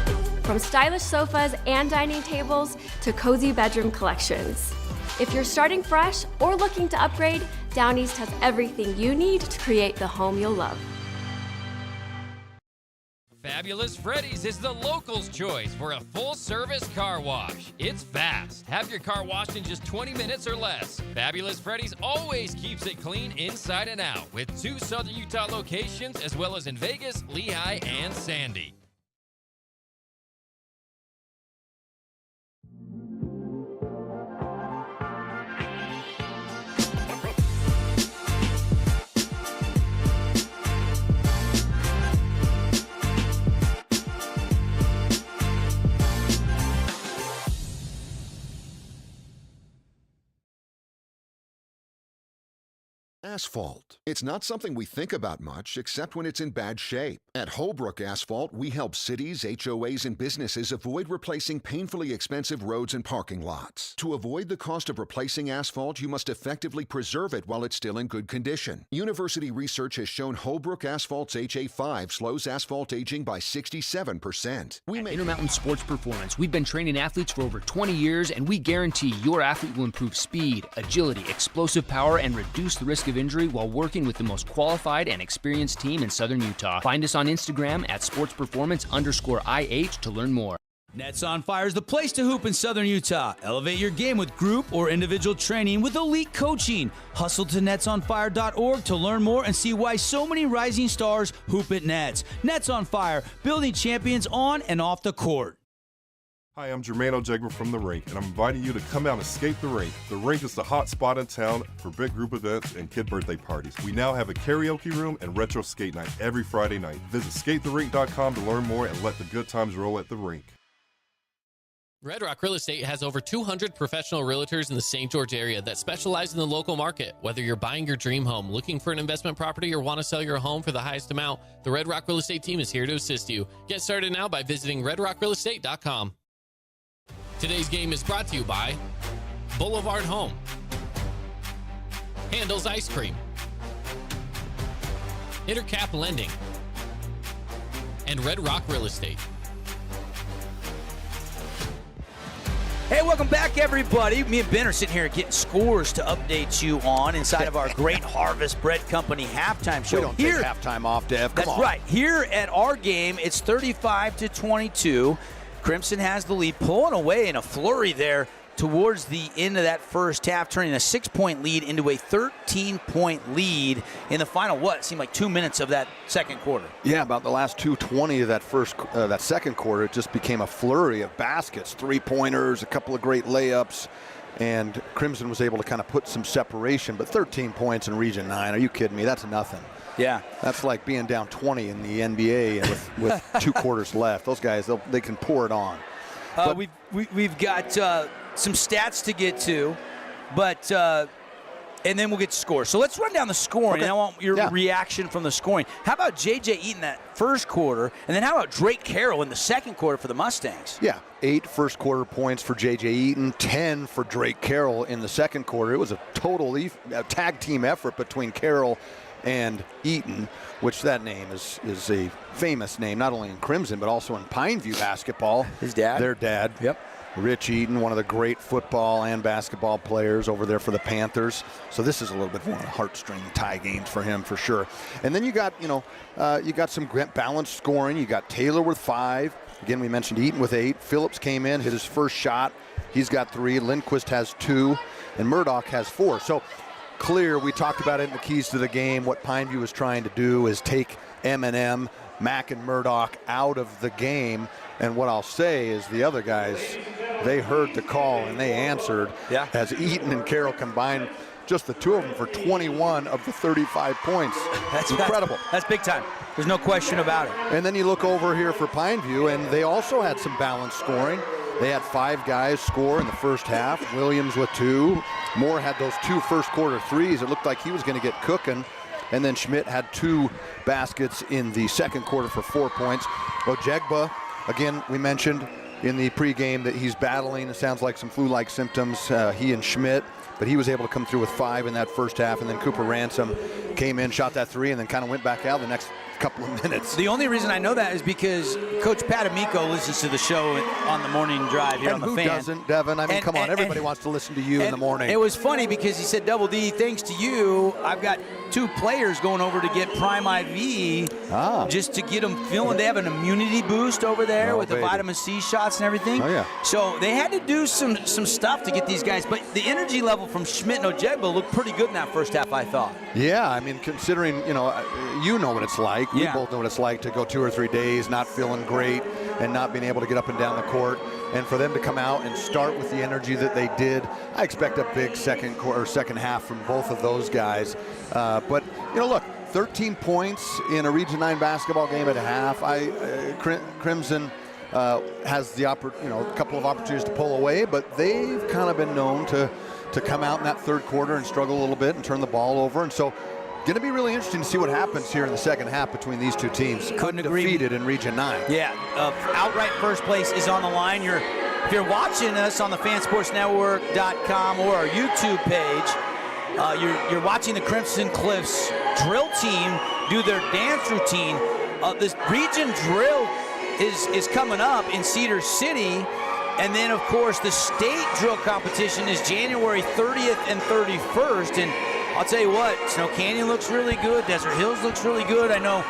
M: From stylish sofas and dining tables to cozy bedroom collections. If you're starting fresh or looking to upgrade, Down East has everything you need to create the home you'll love.
H: Fabulous Freddy's is the locals' choice for a full-service car wash. It's fast. Have your car washed in just 20 minutes or less. Fabulous Freddy's always keeps it clean inside and out with 2 Southern Utah locations as well as in Vegas, Lehigh, and Sandy.
N: Asphalt. It's not something we think about much, except when it's in bad shape. At Holbrook Asphalt, we help cities, HOAs, and businesses avoid replacing painfully expensive roads and parking lots. To avoid the cost of replacing asphalt, you must effectively preserve it while it's still in good condition. University research has shown Holbrook Asphalt's HA5 slows asphalt aging by 67%.
O: At Intermountain Sports Performance, we've been training athletes for over 20 years, and we guarantee your athlete will improve speed, agility, explosive power, and reduce the risk of injury while working with the most qualified and experienced team in Southern Utah. Find us on Instagram at sportsperformance_IH to learn more.
G: Nets on Fire is the place to hoop in Southern Utah. Elevate your game with group or individual training with elite coaching. Hustle to netsonfire.org to learn more and see why so many rising stars hoop at Nets. Nets on Fire, building champions on and off the court.
P: Hi, I'm Jermaine O'Jegman from The Rink, and I'm inviting you to come out and skate The Rink. The Rink is the hot spot in town for big group events and kid birthday parties. We now have a karaoke room and retro skate night every Friday night. Visit skatetherink.com to learn more and let the good times roll at The Rink.
I: Red Rock Real Estate has over 200 professional realtors in the St. George area that specialize in the local market. Whether you're buying your dream home, looking for an investment property, or want to sell your home for the highest amount, the Red Rock Real Estate team is here to assist you. Get started now by visiting redrockrealestate.com. Today's game is brought to you by Boulevard Home, Handel's Ice Cream, Intercap Lending, and Red Rock Real Estate.
A: Hey, welcome back, everybody. Me and Ben are sitting here getting scores to update you on inside of our Great Harvest Bread Company halftime show.
B: We don't take halftime off, Dev. Come on.
A: That's right. Here at our game, it's 35-22. Crimson has the lead, pulling away in a flurry there towards the end of that first half, turning a 6-point lead into a 13-point lead in the final, it seemed like 2 minutes of that second quarter.
B: Yeah, about the last 2:20 of that second quarter, it just became a flurry of baskets, 3-pointers, a couple of great layups, and Crimson was able to kind of put some separation, but 13 points in Region 9, are you kidding me? That's nothing.
A: Yeah.
B: That's like being down 20 in the NBA with 2 quarters left. Those guys, they can pour it on.
A: We've got some stats to get to, but and then we'll get to scores. So let's run down the scoring, and I want your reaction from the scoring. How about J.J. Eaton that first quarter, and then how about Drake Carroll in the second quarter for the Mustangs?
B: Yeah, 8 first quarter points for J.J. Eaton, 10 for Drake Carroll in the second quarter. It was a total tag team effort between Carroll and Eaton, which that name is a famous name, not only in Crimson, but also in Pineview basketball.
A: His dad?
B: Their dad.
A: Yep.
B: Rich Eaton, one of the great football and basketball players over there for the Panthers. So this is a little bit more heartstring tie games for him for sure. And then you got some balanced scoring. You got Taylor with 5. Again, we mentioned Eaton with 8. Phillips came in, hit his first shot. He's got 3. Lindquist has 2, and Murdoch has 4. So clear. We talked about it in the keys to the game. What Pineview is trying to do is take M&M, Mack, and Murdoch out of the game. And what I'll say is the other guys, they heard the call and they answered.
A: Yeah.
B: As Eaton and Carroll combined, just the two of them for 21 of the 35 points. That's incredible.
A: That's big time. There's no question about it.
B: And then you look over here for Pineview, and they also had some balanced scoring. They had 5 guys score in the first half. Williams with 2. Moore had those 2 first-quarter threes. It looked like he was going to get cooking. And then Schmidt had 2 baskets in the second quarter for 4 points. Ojegba, again, we mentioned in the pregame that he's battling. It sounds like some flu-like symptoms, he and Schmidt. But he was able to come through with 5 in that first half. And then Cooper Ransom came in, shot that 3, and then kind of went back out the next couple of minutes.
A: The only reason I know that is because Coach Pat Amico listens to the show on the morning drive here
B: and
A: on the Fan.
B: Who doesn't, Devin? I mean, come on. Everybody wants to listen to you in the morning.
A: It was funny because he said, Double D, thanks to you, I've got 2 players going over to get Prime IV just to get them feeling. They have an immunity boost over there with the vitamin C shots and everything.
B: Oh, yeah.
A: So they had to do some stuff to get these guys. But the energy level from Schmidt and Ojegba looked pretty good in that first half, I thought.
B: Yeah, I mean, considering, you know what it's like. We both know what it's like to go 2 or 3 days not feeling great and not being able to get up and down the court. And for them to come out and start with the energy that they did, I expect a big second half from both of those guys. But, look, 13 points in a Region 9 basketball game at a half. Crimson has the a couple of opportunities to pull away, but they've kind of been known to come out in that third quarter and struggle a little bit and turn the ball over. And so going to be really interesting to see what happens here in the second half between these 2 teams.
A: Couldn't agree.
B: Defeated in Region 9.
A: Yeah, outright first place is on the line. If you're watching us on the fansportsnetwork.com or our YouTube page, you're watching the Crimson Cliffs drill team do their dance routine. This region drill is coming up in Cedar City. And then, of course, the state drill competition is January 30th and 31st. And I'll tell you what, Snow Canyon looks really good. Desert Hills looks really good. I know,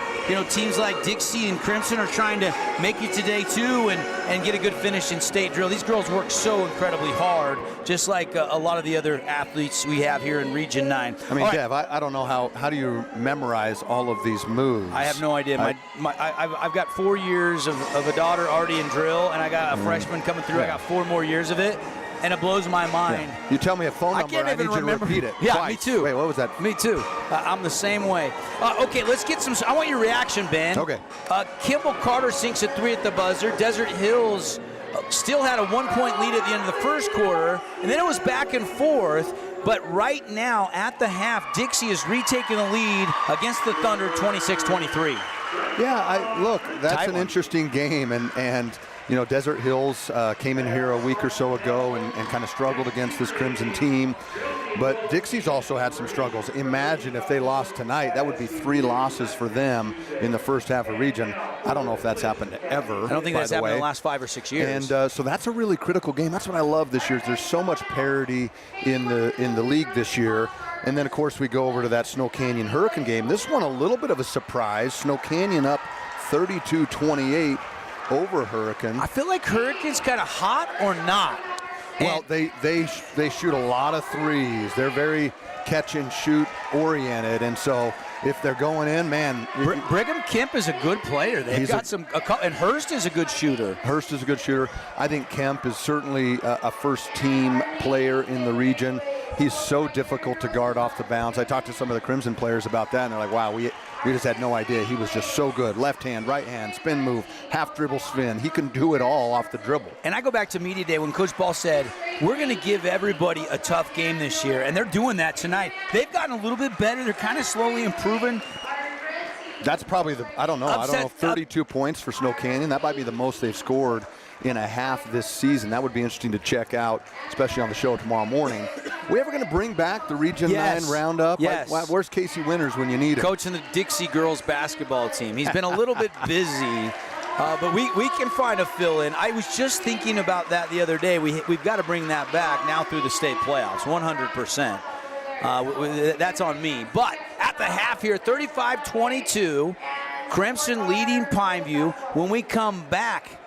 A: teams like Dixie and Crimson are trying to make it today too and get a good finish in state drill. These girls work so incredibly hard, just like a lot of the other athletes we have here in Region 9.
B: I mean, Dev, I don't know how do you memorize all of these moves?
A: I have no idea. I've got 4 years of a daughter already in drill, and I got a freshman coming through. I got 4 more years of it. And it blows my mind.
B: Yeah. You tell me a phone number, I need you to repeat it.
A: Yeah,
B: twice.
A: Me too.
B: Wait, what was that?
A: Me too. I'm the same way. Okay, let's get I want your reaction, Ben.
B: Okay.
A: Kimball Carter sinks a 3 at the buzzer. Desert Hills still had a 1-point lead at the end of the first quarter, and then it was back and forth. But right now, at the half, Dixie is retaking the lead against the Thunder, 26-23.
B: Yeah, look, that's an interesting game, and Desert Hills came in here a week or so ago and kind of struggled against this Crimson team. But Dixie's also had some struggles. Imagine if they lost tonight. That would be 3 losses for them in the first half of region. I don't know if that's happened ever.
A: I don't think that's happened in the last 5 or 6 years.
B: And so that's a really critical game. That's what I love this year. There's so much parity in the league this year. And then, of course, we go over to that Snow Canyon Hurricane game. This one a little bit of a surprise. Snow Canyon up 32-28. Over Hurricane.
A: I feel like Hurricane's kind of hot or not.
B: Well, they shoot a lot of threes. They're very catch and shoot oriented, and so if they're going in, man.
A: Brigham Kemp is a good player. They've got and Hurst is a good shooter.
B: Hurst is a good shooter. I think Kemp is certainly a first-team player in the region. He's so difficult to guard off the bounce. I talked to some of the Crimson players about that, and they're like, wow, we just had no idea. He was just so good. Left hand, right hand, spin move, half dribble spin. He can do it all off the dribble.
A: And I go back to Media Day when Coach Ball said, we're going to give everybody a tough game this year, and they're doing that tonight. They've gotten a little bit better. They're kind of slowly improving.
B: That's probably I don't know, 32 points for Snow Canyon. That might be the most they've scored in a half this season. That would be interesting to check out, especially on the show tomorrow morning. We ever going to bring back the Region 9 Roundup?
A: Yes.
B: Where's Casey Winters when you need him?
A: Coaching the Dixie girls basketball team. He's been a little bit busy, but we can find a fill-in. I was just thinking about that the other day. We've got to bring that back now through the state playoffs, 100%. That's on me. But at the half here, 35-22, Crimson leading Pineview. When we come back,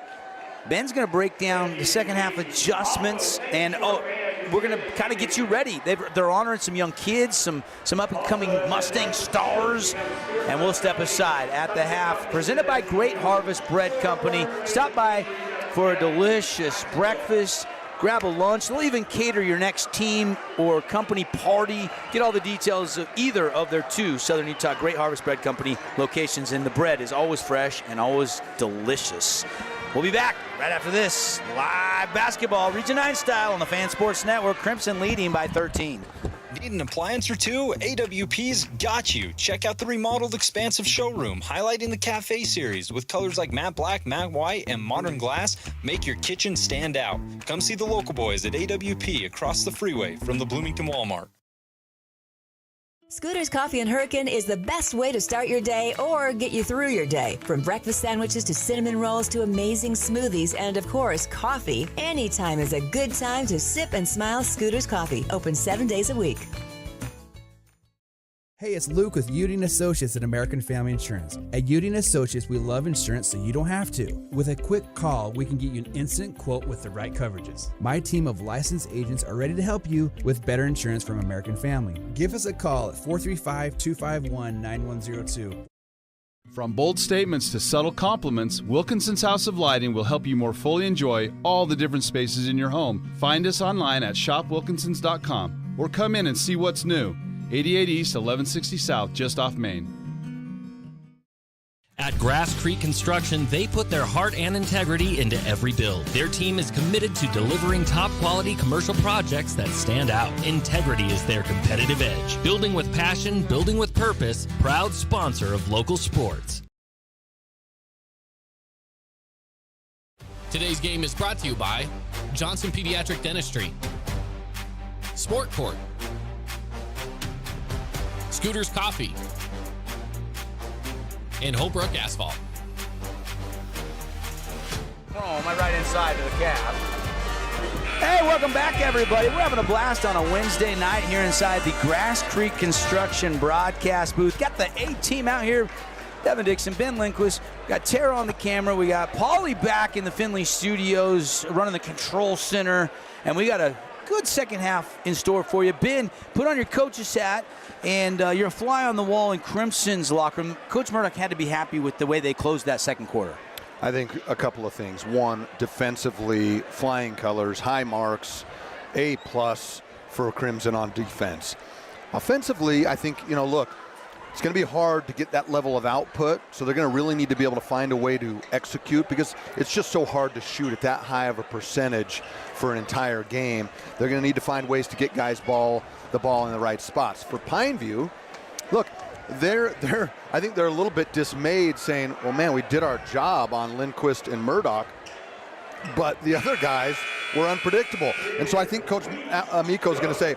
A: Ben's going to break down the second half adjustments. And, we're going to kind of get you ready. They're honoring some young kids, some up-and-coming Mustang stars, and we'll step aside at the half. Presented by Great Harvest Bread Company. Stop by for a delicious breakfast. Grab a lunch. They'll even cater your next team or company party. Get all the details of either of their two Southern Utah Great Harvest Bread Company locations, and the bread is always fresh and always delicious. We'll be back right after this. Live basketball, Region 9 style on the Fan Sports Network. Crimson leading by 13.
C: Need an appliance or two? AWP's got you. Check out the remodeled expansive showroom, highlighting the cafe series with colors like matte black, matte white, and modern glass. Make your kitchen stand out. Come see the local boys at AWP across the freeway from the Bloomington Walmart.
Q: Scooter's Coffee and Hurricane is the best way to start your day or get you through your day. From breakfast sandwiches to cinnamon rolls to amazing smoothies and, of course, coffee. Anytime is a good time to sip and smile. Scooter's Coffee, open 7 days a week.
R: Hey, it's Luke with Udine Associates at American Family Insurance. At Udine Associates, we love insurance so you don't have to. With a quick call, we can get you an instant quote with the right coverages. My team of licensed agents are ready to help you with better insurance from American Family. Give us a call at 435-251-9102.
S: From bold statements to subtle compliments, Wilkinson's House of Lighting will help you more fully enjoy all the different spaces in your home. Find us online at shopwilkinsons.com or come in and see what's new. 88 East, 1160 South, just off Main.
H: At Grass Creek Construction, they put their heart and integrity into every build. Their team is committed to delivering top-quality commercial projects that stand out. Integrity is their competitive edge. Building with passion, building with purpose, proud sponsor of local sports.
I: Today's game is brought to you by Johnson Pediatric Dentistry, Sport Court, Scooter's Coffee, and Holbrook Asphalt.
A: Oh, my right inside to the calf. Hey, welcome back, everybody. We're having a blast on a Wednesday night here inside the Grass Creek Construction broadcast booth. Got the A-team out here. Devin Dixon, Ben Lindquist. Got Tara on the camera. We got Paulie back in the Findlay studios running the control center. And we got a good second half in store for you. Ben, put on your coach's hat, and you're a fly on the wall in Crimson's locker room. Coach Murdoch had to be happy with the way they closed that second quarter.
B: I think a couple of things. One, defensively, flying colors, high marks, A+ for Crimson on defense. Offensively, I think, look, it's going to be hard to get that level of output, so they're going to really need to be able to find a way to execute because it's just so hard to shoot at that high of a percentage for an entire game. They're going to need to find ways to get guys the ball in the right spots. For Pineview, look, I think they're a little bit dismayed saying, well, man, we did our job on Lindquist and Murdoch, but the other guys were unpredictable. And so I think Coach Amico is going to say,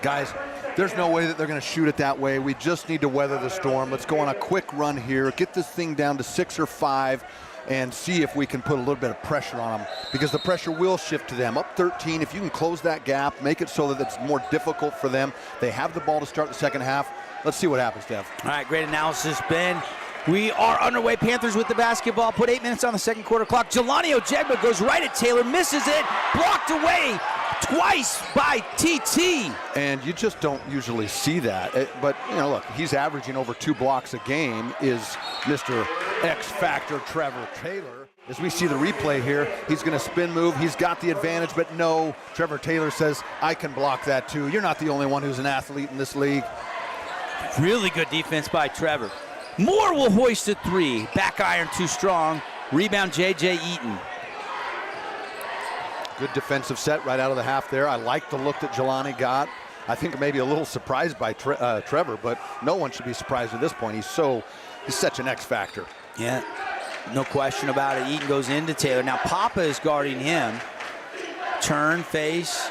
B: guys, there's no way that they're going to shoot it that way. We just need to weather the storm. Let's go on a quick run here, get this thing down to 6 or 5, and see if we can put a little bit of pressure on them, because the pressure will shift to them. Up 13, if you can close that gap, make it so that it's more difficult for them. They have the ball to start the second half. Let's see what happens, Dev.
A: All right, great analysis, Ben. We are underway. Panthers with the basketball. Put 8 minutes on the second quarter clock. Jelani Ojegba goes right at Taylor, misses it, blocked away twice by TT.
B: And you just don't usually see that. But, look, he's averaging over 2 blocks a game, is Mr. X Factor Trevor Taylor. As we see the replay here, he's going to spin move. He's got the advantage, but no, Trevor Taylor says, I can block that too. You're not the only one who's an athlete in this league.
A: Really good defense by Trevor. Moore will hoist a 3. Back iron too strong. Rebound J.J. Eaton.
B: Good defensive set right out of the half there. I like the look that Jelani got. I think maybe a little surprised by Trevor, but no one should be surprised at this point. He's such an X factor.
A: Yeah, no question about it. Eaton goes into Taylor. Now Papa is guarding him. Turn, face.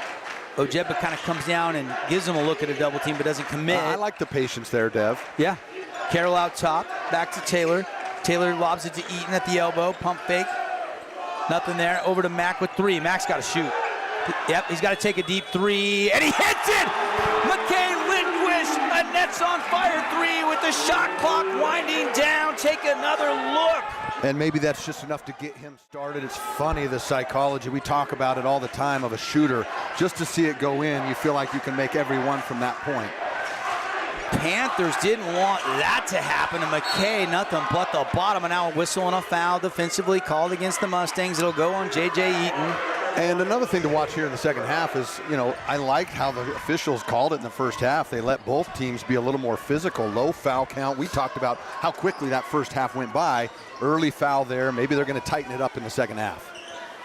A: Ojegba kind of comes down and gives him a look at a double team, but doesn't commit.
B: I like the patience there, Dev.
A: Yeah. Carroll out top, back to Taylor. Taylor lobs it to Eaton at the elbow, pump fake. Nothing there, over to Mack with 3. Mack's got to shoot. Yep, he's got to take a deep 3, and he hits it! McCain Lindquist, a Nets on fire 3 with the shot clock winding down. Take another look.
B: And maybe that's just enough to get him started. It's funny, the psychology. We talk about it all the time of a shooter. Just to see it go in, you feel like you can make every one from that point.
A: Panthers didn't want that to happen to McKay. Nothing but the bottom. And now a whistle and a foul defensively called against the Mustangs. It'll go on J.J. Eaton.
B: And another thing to watch here in the second half is, I like how the officials called it in the first half. They let both teams be a little more physical. Low foul count. We talked about how quickly that first half went by. Early foul there. Maybe they're going to tighten it up in the second half.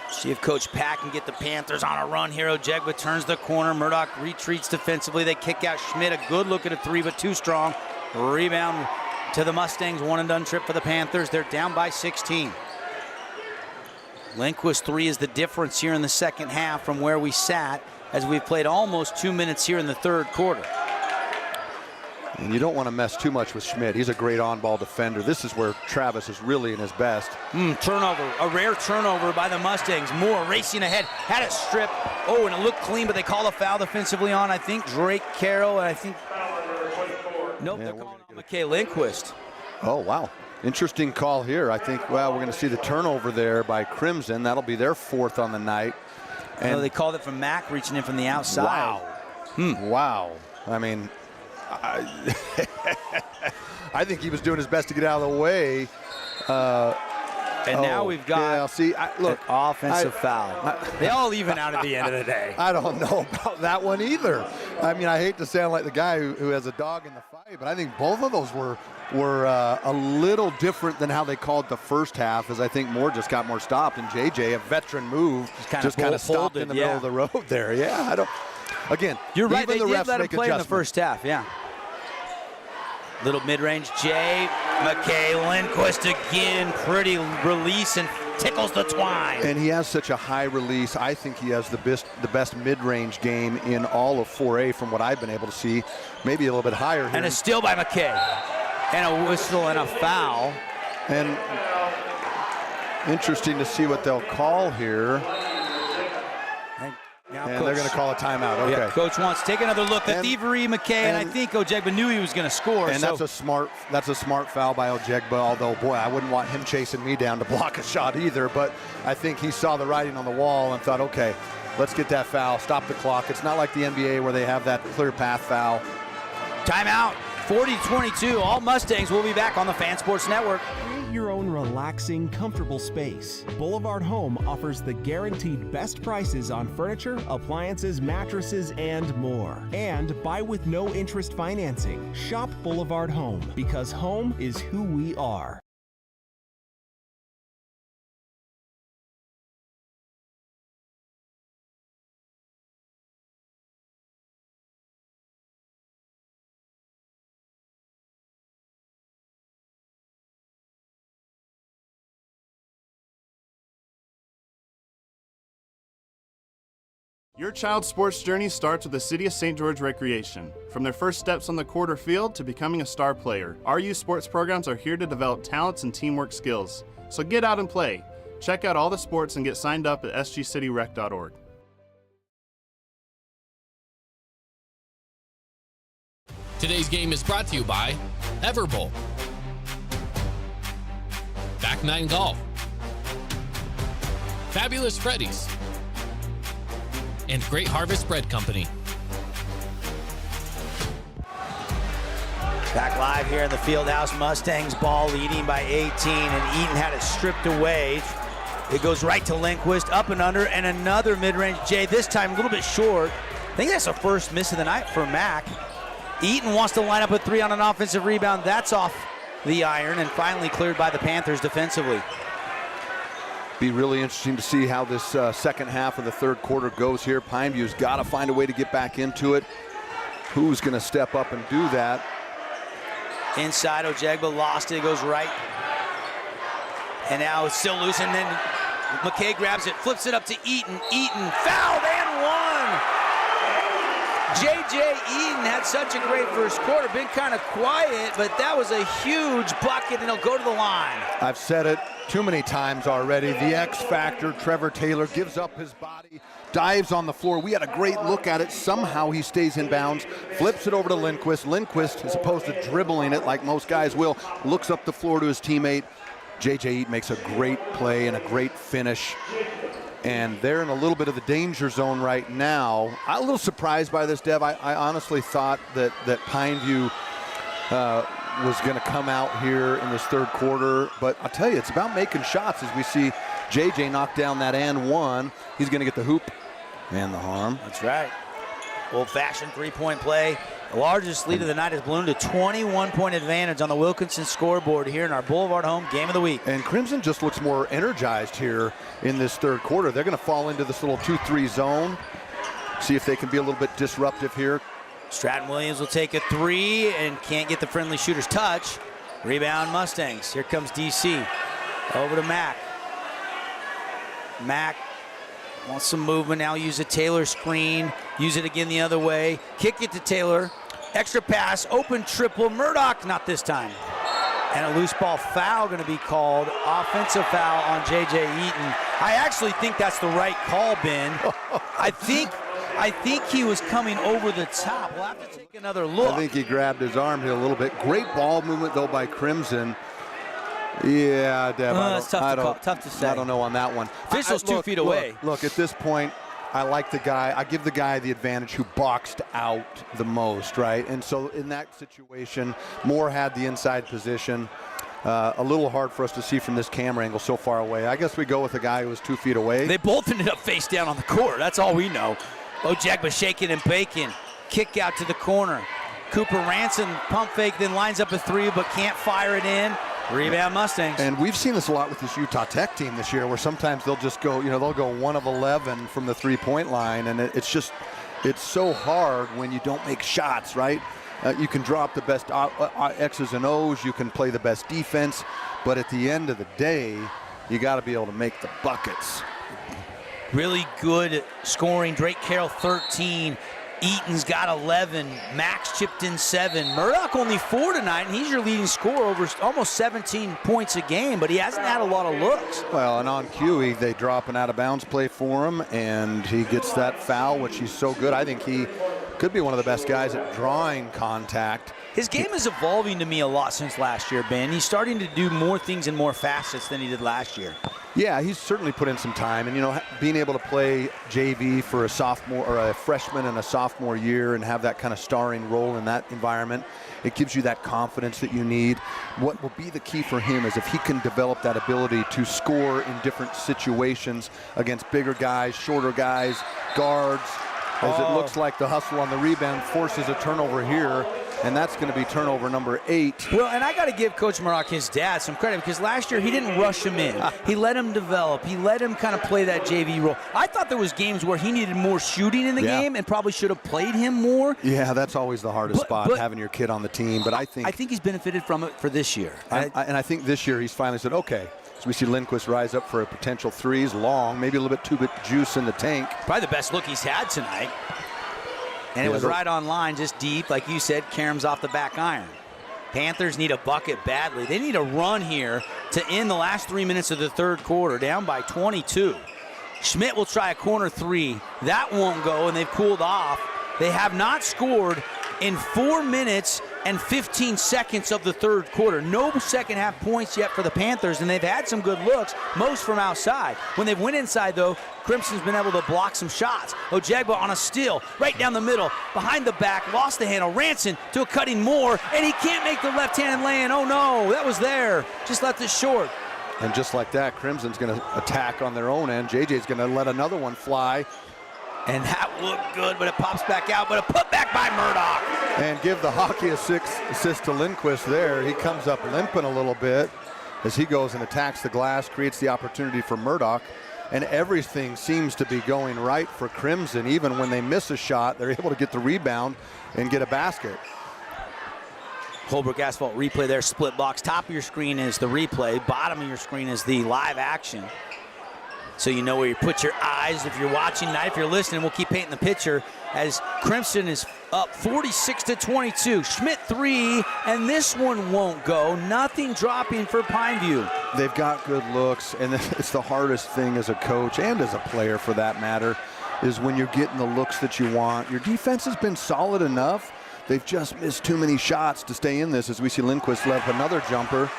A: See if Coach Pack can get the Panthers on a run here. Ojegba turns the corner. Murdoch retreats defensively. They kick out Schmidt. A good look at a three, but too strong. Rebound to the Mustangs. One and done trip for the Panthers. They're down by 16. Lindquist three is the difference here in the second half from where we sat as we've played almost 2 minutes here in the third quarter.
B: And you don't want to mess too much with Schmidt. He's a great on-ball defender. This is where Travis is really in his best.
A: Turnover, a rare turnover by the Mustangs. Moore racing ahead, had it stripped. Oh, and it looked clean, but they call a foul defensively on, I think, Drake Carroll, and I think, nope, they're calling on McKay Lindquist.
B: Oh, wow. Interesting call here. I think, we're going to see the turnover there by Crimson. That'll be their fourth on the night.
A: And they called it from Mack reaching in from the outside.
B: Wow. Wow. I mean, I think he was doing his best to get out of the way.
A: And now we've got
B: look,
A: offensive foul. They all even out at the end of the day.
B: I don't know about that one either. I mean, I hate to sound like the guy who has a dog in the fight, but I think both of those were a little different than how they called the first half, as I think Moore just got more stopped, and JJ, a veteran move, just kind of stopped in the middle of the road there. Yeah, I don't. Again,
A: you're right. They
B: the
A: did
B: refs
A: let him play in the first half. Yeah. Little mid-range Jay McKay Lindquist again, pretty release and tickles the twine.
B: And he has such a high release. I think he has the best mid-range game in all of 4A from what I've been able to see. Maybe a little bit higher here.
A: And a steal by McKay. And a whistle and a foul.
B: And interesting to see what they'll call here. And they're going to call a timeout. Okay.
A: Yeah, Coach wants to take another look at thievery, McKay, and I think Ojegba knew he was going to score.
B: And that's a smart foul by Ojegba, although, boy, I wouldn't want him chasing me down to block a shot either. But I think he saw the writing on the wall and thought, okay, let's get that foul, stop the clock. It's not like the NBA where they have that clear path foul.
A: Timeout, 40-22. All Mustangs will be back on the Fan Sports Network.
T: Create your own relaxing, comfortable space. Boulevard Home offers the guaranteed best prices on furniture, appliances, mattresses, and more. And buy with no interest financing. Shop Boulevard Home, because home is who we are.
K: Your child's sports journey starts with the City of St. George Recreation. From their first steps on the court or field to becoming a star player, our youth sports programs are here to develop talents and teamwork skills. So get out and play. Check out all the sports and get signed up at sgcityrec.org.
H: Today's game is brought to you by Everbowl, Back Nine Golf, Fabulous Freddy's, and Great Harvest Bread Company.
A: Back live here in the Fieldhouse. Mustangs ball leading by 18, and Eaton had it stripped away. It goes right to Lindquist, up and under, and another mid-range J, this time a little bit short. I think that's the first miss of the night for Mack. Eaton wants to line up a three on an offensive rebound. That's off the iron and finally cleared by the Panthers defensively.
B: Be really interesting to see how this second half of the third quarter goes here. Pineview's got to find a way to get back into it. Who's going to step up and do that?
A: Inside, Ojegba lost it. It goes right. And now it's still loose, and then McKay grabs it, flips it up to Eaton. Eaton fouled and one. J.J. Eaton had such a great first quarter. Been kind of quiet, but that was a huge bucket, and he'll go to the line.
B: I've said it too many times already. The X factor, Trevor Taylor gives up his body, dives on the floor. We had a great look at it. Somehow he stays in bounds, flips it over to Lindquist. Lindquist, as opposed to dribbling it like most guys will, looks up the floor to his teammate, J.J. Eaton makes a great play and a great finish. And they're in a little bit of the danger zone right now. I'm a little surprised by this, Dev. I honestly thought that Pineview was going to come out here in this third quarter. But I'll tell you, it's about making shots as we see J.J. knock down that and one. He's going to get the hoop and the harm.
A: That's right. Old-fashioned three-point play. The largest lead of the night has ballooned to 21-point advantage on the Wilkinson scoreboard here in our Boulevard Home Game of the Week.
B: And Crimson just looks more energized here in this third quarter. They're going to fall into this little 2-3 zone. See if they can be a little bit disruptive here.
A: Stratton Williams will take a three and can't get the friendly shooter's touch. Rebound Mustangs. Here comes DC. Over to Mack. Mack wants some movement now. Use a Taylor screen. Use it again the other way. Kick it to Taylor. Extra pass. Open triple. Murdoch, not this time. And a loose ball foul going to be called. Offensive foul on J.J. Eaton. I actually think that's the right call, Ben. I think he was coming over the top. We'll have to take another look.
B: I think he grabbed his arm here a little bit. Great ball movement, though, by Crimson. Yeah, Deb,
A: it's tough to say.
B: I don't know on that one.
A: Official's 2 feet away.
B: Look, at this point, I like the guy. I give the guy the advantage who boxed out the most, right? And so in that situation, Moore had the inside position. A little hard for us to see from this camera angle so far away. I guess we go with the guy who was 2 feet away.
A: They both ended up face down on the court. That's all we know. Ojegba shaking and baking. Kick out to the corner. Cooper Ranson pump fake, then lines up a three, but can't fire it in. Rebound Mustangs.
B: And we've seen this a lot with this Utah Tech team this year, where sometimes they'll just go, they'll go 1 of 11 from the three-point line, and it's so hard when you don't make shots, right? You can drop the best X's and O's, you can play the best defense, but at the end of the day, you got to be able to make the buckets.
A: Really good scoring. Drake Carroll 13. Eaton's got 11. Max chipped in 7. Murdoch only 4 tonight, and he's your leading scorer, over almost 17 points a game, but he hasn't had a lot of looks.
B: Well, and on cue, they drop an out-of-bounds play for him, and he gets that foul, which he's so good. I think he could be one of the best guys at drawing contact.
A: His game is evolving to me a lot since last year, Ben. He's starting to do more things in more facets than he did last year.
B: Yeah, he's certainly put in some time, and being able to play JV for a sophomore or a freshman and a sophomore year and have that kind of starring role in that environment, it gives you that confidence that you need. What will be the key for him is if he can develop that ability to score in different situations against bigger guys, shorter guys, guards, as it looks like the hustle on the rebound forces a turnover here. And that's going to be turnover number 8.
A: Well, and I got to give Coach Murdoch, his dad, some credit, because last year he didn't rush him in. He let him develop. He let him kind of play that JV role. I thought there was games where he needed more shooting in the game and probably should have played him more.
B: Yeah, that's always the hardest spot, having your kid on the team. But I think
A: he's benefited from it for this year.
B: And I think this year he's finally said, okay. So we see Lindquist rise up for a potential threes, long, maybe a little bit too bit juice in the tank.
A: Probably the best look he's had tonight. And it was right on line, just deep. Like you said, Karam's off the back iron. Panthers need a bucket badly. They need a run here to end the last 3 minutes of the third quarter, down by 22. Schmidt will try a corner three. That won't go, and they've cooled off. They have not scored in 4 minutes and 15 seconds of the third quarter. No second half points yet for the Panthers, and they've had some good looks, most from outside. When they've went inside, though, Crimson's been able to block some shots. Ojegba on a steal, right down the middle, behind the back, lost the handle. Ranson to a cutting Moore, and he can't make the left-hand lay-in. Oh no, that was there. Just left it short.
B: And just like that, Crimson's going to attack on their own end. JJ's going to let another one fly.
A: And that looked good, but it pops back out, but a putback by Murdoch.
B: And give the hockey assist to Lindquist there. He comes up limping a little bit as he goes and attacks the glass, creates the opportunity for Murdoch. And everything seems to be going right for Crimson. Even when they miss a shot, they're able to get the rebound and get a basket.
A: Holbrook Asphalt replay there, split box. Top of your screen is the replay. Bottom of your screen is the live action. So you know where you put your eyes if you're watching tonight. If you're listening, we'll keep painting the picture as Crimson is up 46-22. Schmidt 3, and this one won't go. Nothing dropping for Pineview.
B: They've got good looks, and it's the hardest thing as a coach and as a player for that matter, is when you're getting the looks that you want. Your defense has been solid enough. They've just missed too many shots to stay in this as we see Lindquist let up another jumper.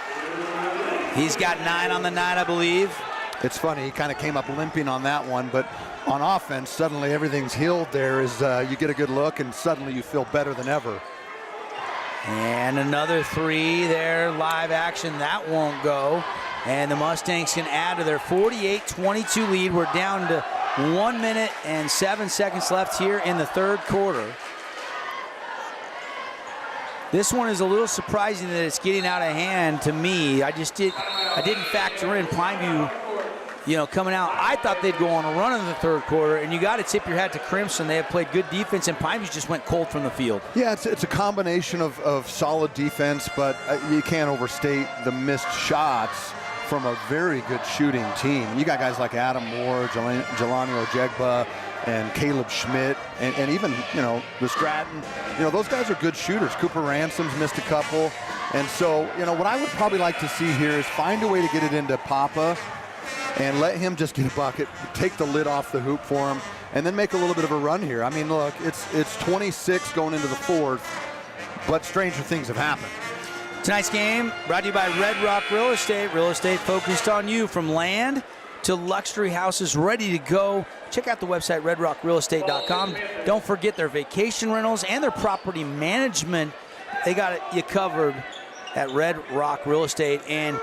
A: He's got 9 on the night, I believe.
B: It's funny, he kind of came up limping on that one, but on offense, suddenly everything's healed there as you get a good look, and suddenly you feel better than ever.
A: And another 3 there, live action. That won't go. And the Mustangs can add to their 48-22 lead. We're down to 1 minute and 7 seconds left here in the third quarter. This one is a little surprising that it's getting out of hand to me. I didn't factor in Pineview, coming out. I thought they'd go on a run in the third quarter, and you got to tip your hat to Crimson. They have played good defense, and Pineview just went cold from the field.
B: Yeah, it's a combination of solid defense, but you can't overstate the missed shots from a very good shooting team. You got guys like Adam Moore, Jelani Ojegba, and Caleb Schmidt, and even, the Stratton. Those guys are good shooters. Cooper Ransom's missed a couple. And so, what I would probably like to see here is find a way to get it into Papa and let him just get a bucket, take the lid off the hoop for him, and then make a little bit of a run here. I mean, look, it's 26 going into the fourth, but stranger things have happened.
A: Tonight's game brought to you by Red Rock Real Estate. Real estate focused on you, from land to luxury houses ready to go. Check out the website, redrockrealestate.com. Don't forget their vacation rentals and their property management. They got you covered at Red Rock Real Estate. And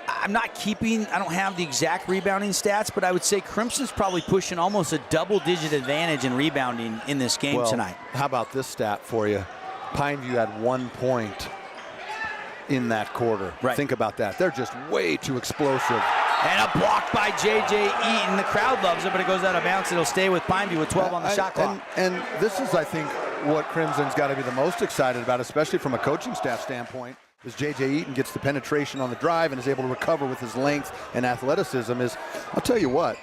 A: I don't have the exact rebounding stats, but I would say Crimson's probably pushing almost a double-digit advantage in rebounding in this game tonight.
B: How about this stat for you? Pineview had 1 point in that quarter.
A: Right.
B: Think about that. They're just way too explosive.
A: And a block by J.J. Eaton. The crowd loves it, but it goes out of bounds. It'll stay with Pineview with 12 on the shot clock.
B: And this is, I think, what Crimson's got to be the most excited about, especially from a coaching staff standpoint, is J.J. Eaton gets the penetration on the drive and is able to recover with his length and athleticism. I'll tell you what,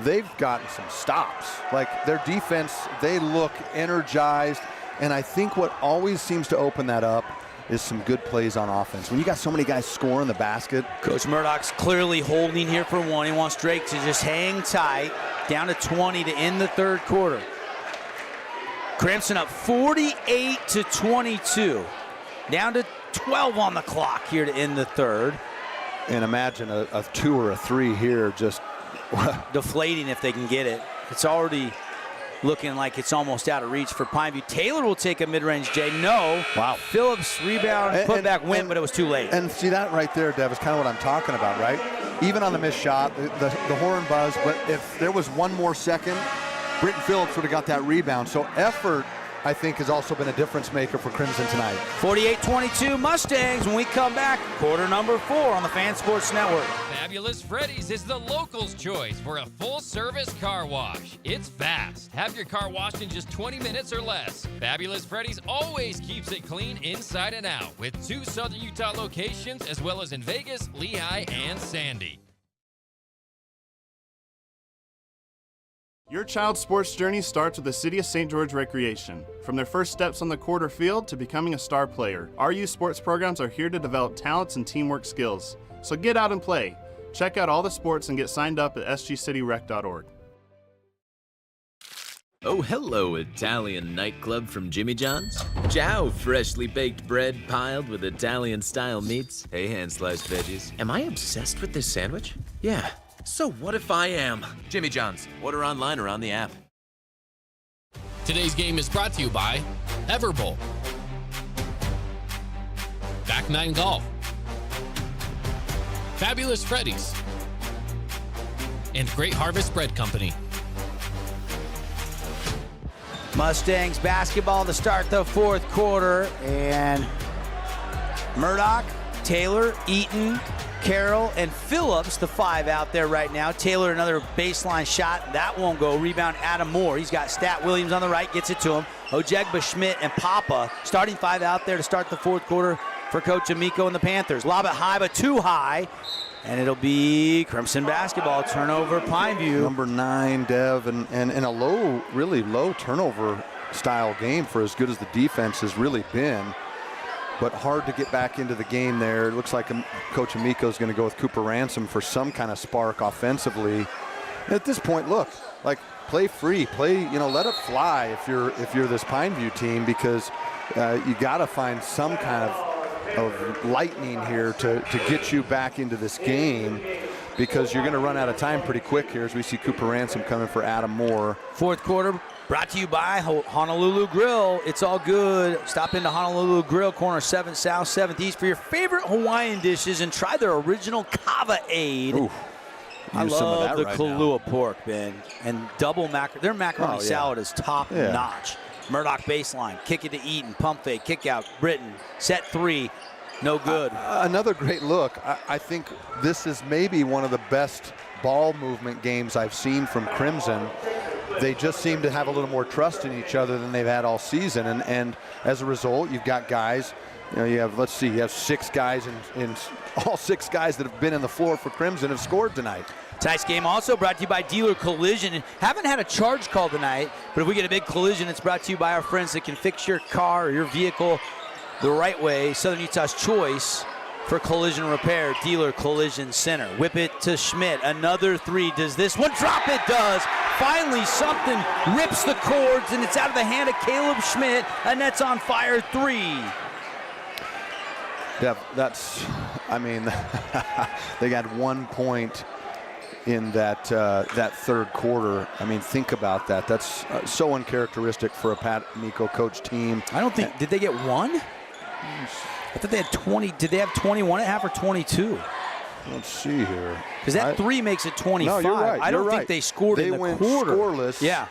B: they've gotten some stops. Like, their defense, they look energized, and I think what always seems to open that up is some good plays on offense. When you got so many guys scoring the basket.
A: Coach Murdoch's clearly holding here for one. He wants Drake to just hang tight. Down to 20 to end the third quarter. Crimson up 48-22. Down to 12 on the clock here to end the third.
B: And imagine a 2 or a 3 here just
A: deflating if they can get it. It's already looking like it's almost out of reach for Pineview. Taylor will take a mid-range J. No.
B: Wow.
A: Phillips rebound, putback win, but it was too late.
B: And see that right there, Dev, is kind of what I'm talking about, right? Even on the missed shot, the horn buzz, but if there was 1 more second, Britton Phillips would have got that rebound. So effort, I think, has also been a difference maker for Crimson tonight.
A: 48-22 Mustangs. When we come back, quarter number 4 on the Fan Sports Network.
H: Fabulous Freddy's is the locals' choice for a full-service car wash. It's fast. Have your car washed in just 20 minutes or less. Fabulous Freddy's always keeps it clean inside and out, with 2 Southern Utah locations, as well as in Vegas, Lehigh, and Sandy.
K: Your child's sports journey starts with the City of St. George Recreation. From their first steps on the quarter field to becoming a star player, our youth sports programs are here to develop talents and teamwork skills. So get out and play. Check out all the sports and get signed up at sgcityrec.org.
U: Oh, hello, Italian nightclub from Jimmy John's. Ciao, freshly baked bread piled with Italian-style meats. Hey, hand-sliced veggies. Am I obsessed with this sandwich? Yeah. So what if I am? Jimmy John's. Order online or on the app.
I: Today's game is brought to you by Everbowl, Back 9 Golf, Fabulous Freddy's, and Great Harvest Bread Company.
A: Mustangs basketball to start the fourth quarter, and Murdoch, Taylor, Eaton, Carroll, and Phillips, the 5 out there right now. Taylor, another baseline shot. That won't go. Rebound, Adam Moore. He's got Stat Williams on the right, gets it to him. Ojegba, Schmidt, and Papa. Starting 5 out there to start the fourth quarter for Coach Amico and the Panthers. Lob it high, but too high. And it'll be Crimson basketball. Turnover, Pineview.
B: Number 9, Dev, and a low, really low turnover style game for as good as the defense has really been. But hard to get back into the game there. It looks like Coach Amico is going to go with Cooper Ransom for some kind of spark offensively. And at this point, look, like, play free, let it fly if you're this Pineview team, because you got to find some kind of lightning here to get you back into this game, because you're going to run out of time pretty quick here as we see Cooper Ransom coming for Adam Moore.
A: Fourth quarter brought to you by Honolulu Grill. It's all good. Stop into Honolulu Grill, corner 7th South, 7th East for your favorite Hawaiian dishes and try their original Kava Aid.
B: Ooh,
A: I love the
B: right
A: Kahlua pork, Ben. And their macaroni salad is top notch. Murdoch baseline, kick it to Eaton, pump fake, kick out, Britton, set 3. No good.
B: Another great look. I think this is maybe one of the best ball movement games I've seen from Crimson. They just seem to have a little more trust in each other than they've had all season. And as a result, you've got guys, you have 6 guys, and all 6 guys that have been in the floor for Crimson have scored tonight.
A: Tonight's game also brought to you by Dealer Collision. Haven't had a charge call tonight, but if we get a big collision, it's brought to you by our friends that can fix your car or your vehicle the right way. Southern Utah's choice for collision repair, Dealer Collision Center. Whip it to Schmidt. Another 3. Does this one drop? It does. Finally, something rips the cords, and it's out of the hand of Caleb Schmidt. And that's on fire 3.
B: Yeah, they got 1 point in that third quarter. I mean, think about that. That's so uncharacteristic for a Pat Miko coach team.
A: I don't think, did they get 1? I thought they had 20. Did they have 21 at half or 22?
B: Let's see here.
A: Because that 3 makes it 25.
B: No, you're right.
A: I don't think they scored in the quarter.
B: They went scoreless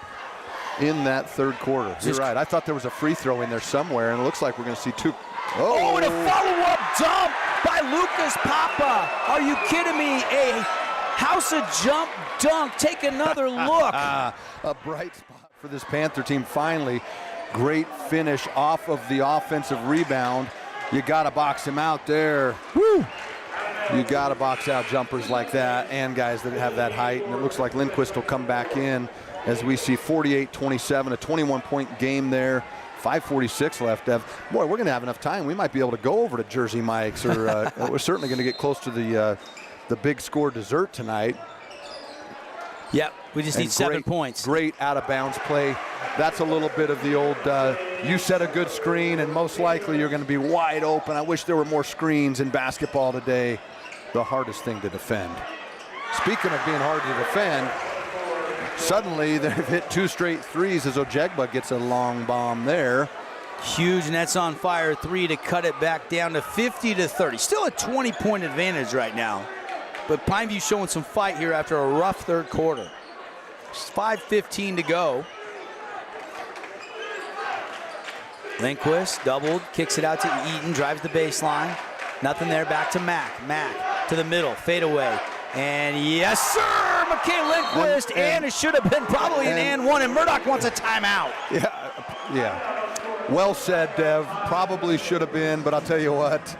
B: in that third quarter. You're
A: Just
B: right. I thought there was a free throw in there somewhere, and it looks like we're going to see 2.
A: Oh, and a follow-up dump by Lucas Papa. Are you kidding me? A house of jump dunk. Take another look.
B: A bright spot for this Panther team finally. Great finish off of the offensive rebound. You got to box him out there. Woo! You got to box out jumpers like that and guys that have that height. And it looks like Lindquist will come back in as we see 48-27, a 21-point game there. 5:46 left. Boy, we're going to have enough time. We might be able to go over to Jersey Mike's, or we're certainly going to get close to the big score dessert tonight.
A: Yep, we just need 7 points.
B: Great out-of-bounds play. That's a little bit of the old, you set a good screen, and most likely you're going to be wide open. I wish there were more screens in basketball today. The hardest thing to defend. Speaking of being hard to defend, suddenly they've hit 2 straight threes as Ojegba gets a long bomb there.
A: Huge nets on fire 3 to cut it back down to 50-30. Still a 20-point advantage right now. But Pineview showing some fight here after a rough third quarter. 5:15 to go. Lindquist doubled, kicks it out to Eaton, drives the baseline. Nothing there, back to Mack. Mack to the middle, fade away. And yes, sir, McKay Lindquist, and it should have been probably an and 1, and Murdoch wants a timeout.
B: Yeah. Well said, Dev. Probably should have been, but I'll tell you what.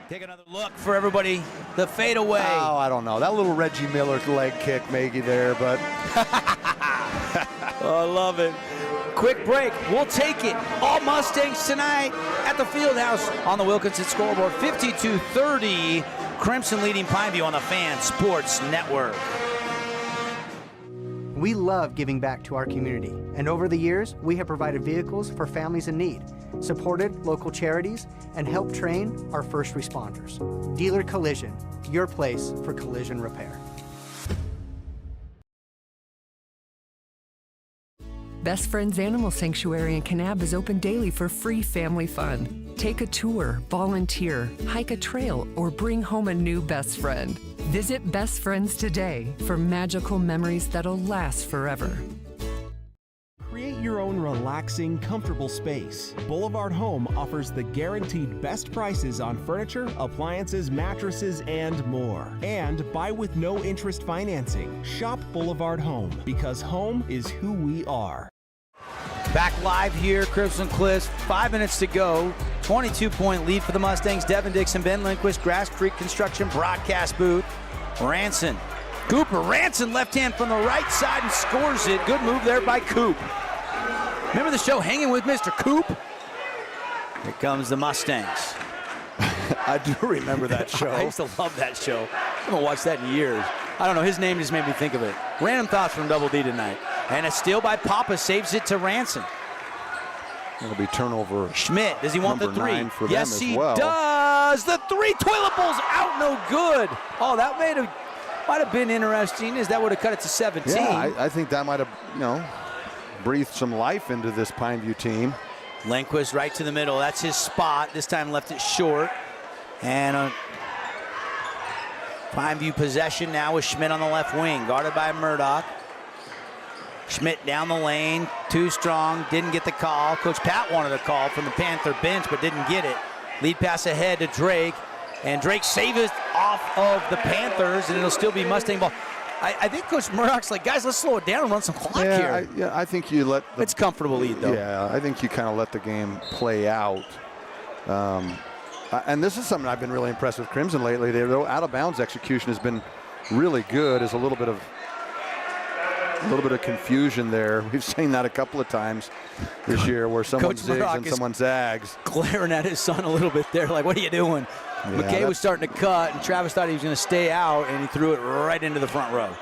A: Take another look for everybody. The fade away.
B: Oh, I don't know. That little Reggie Miller leg kick maybe there, but.
A: Oh, I love it. Quick break. We'll take it. All Mustangs tonight at the Fieldhouse on the Wilkinson scoreboard. 52-30. Crimson leading Pineview on the Fan Sports Network.
L: We love giving back to our community, and over the years, we have provided vehicles for families in need, supported local charities, and helped train our first responders. Dealer Collision, your place for collision repair.
E: Best Friends Animal Sanctuary in Kanab is open daily for free family fun. Take a tour, volunteer, hike a trail, or bring home a new best friend. Visit Best Friends today for magical memories that'll last forever.
T: Create your own relaxing, comfortable space. Boulevard Home offers the guaranteed best prices on furniture, appliances, mattresses, and more. And buy with no interest financing. Shop Boulevard Home, because home is who we are.
A: Back live here, Crimson Cliffs, 5 minutes to go. 22-point lead for the Mustangs. Devin Dixon, Ben Lindquist, Grass Creek Construction broadcast booth. Ranson, Cooper Ranson, left hand from the right side and scores it. Good move there by Coop. Remember the show Hanging with Mr. Coop? Here comes the Mustangs.
B: I do remember that show.
A: I used to love that show. I haven't watched that in years. I don't know, his name just made me think of it. Random thoughts from Double D tonight. And a steal by Papa saves it to Ranson.
B: It'll be turnover.
A: Schmidt, does he want the 3?
B: Number 9 for
A: yes,
B: them as
A: he
B: well.
A: does. The 3, toilet bowl's out, no good. Oh, that might have been interesting, as that would have cut it to 17.
B: Yeah, I think that might have, breathed some life into this Pineview team.
A: Lindquist right to the middle. That's his spot. This time left it short. And Pineview possession now with Schmidt on the left wing, guarded by Murdoch. Schmidt down the lane, too strong, didn't get the call. Coach Pat wanted a call from the Panther bench, but didn't get it. Lead pass ahead to Drake, and Drake saves it off of the Panthers, and it'll still be Mustang ball. I think Coach Murdoch's like, guys, let's slow it down and run some clock here.
B: I think you let
A: it's comfortable lead, though.
B: Yeah, I think you kind of let the game play out. And this is something I've been really impressed with Crimson lately. Their out-of-bounds execution has been really good. There's a little bit of confusion there. We've seen that a couple of times this year where someone zigs and someone zags.
A: Glaring at his son a little bit there, like, what are you doing? Yeah, McKay was starting to cut, and Travis thought he was going to stay out, and he threw it right into the front row.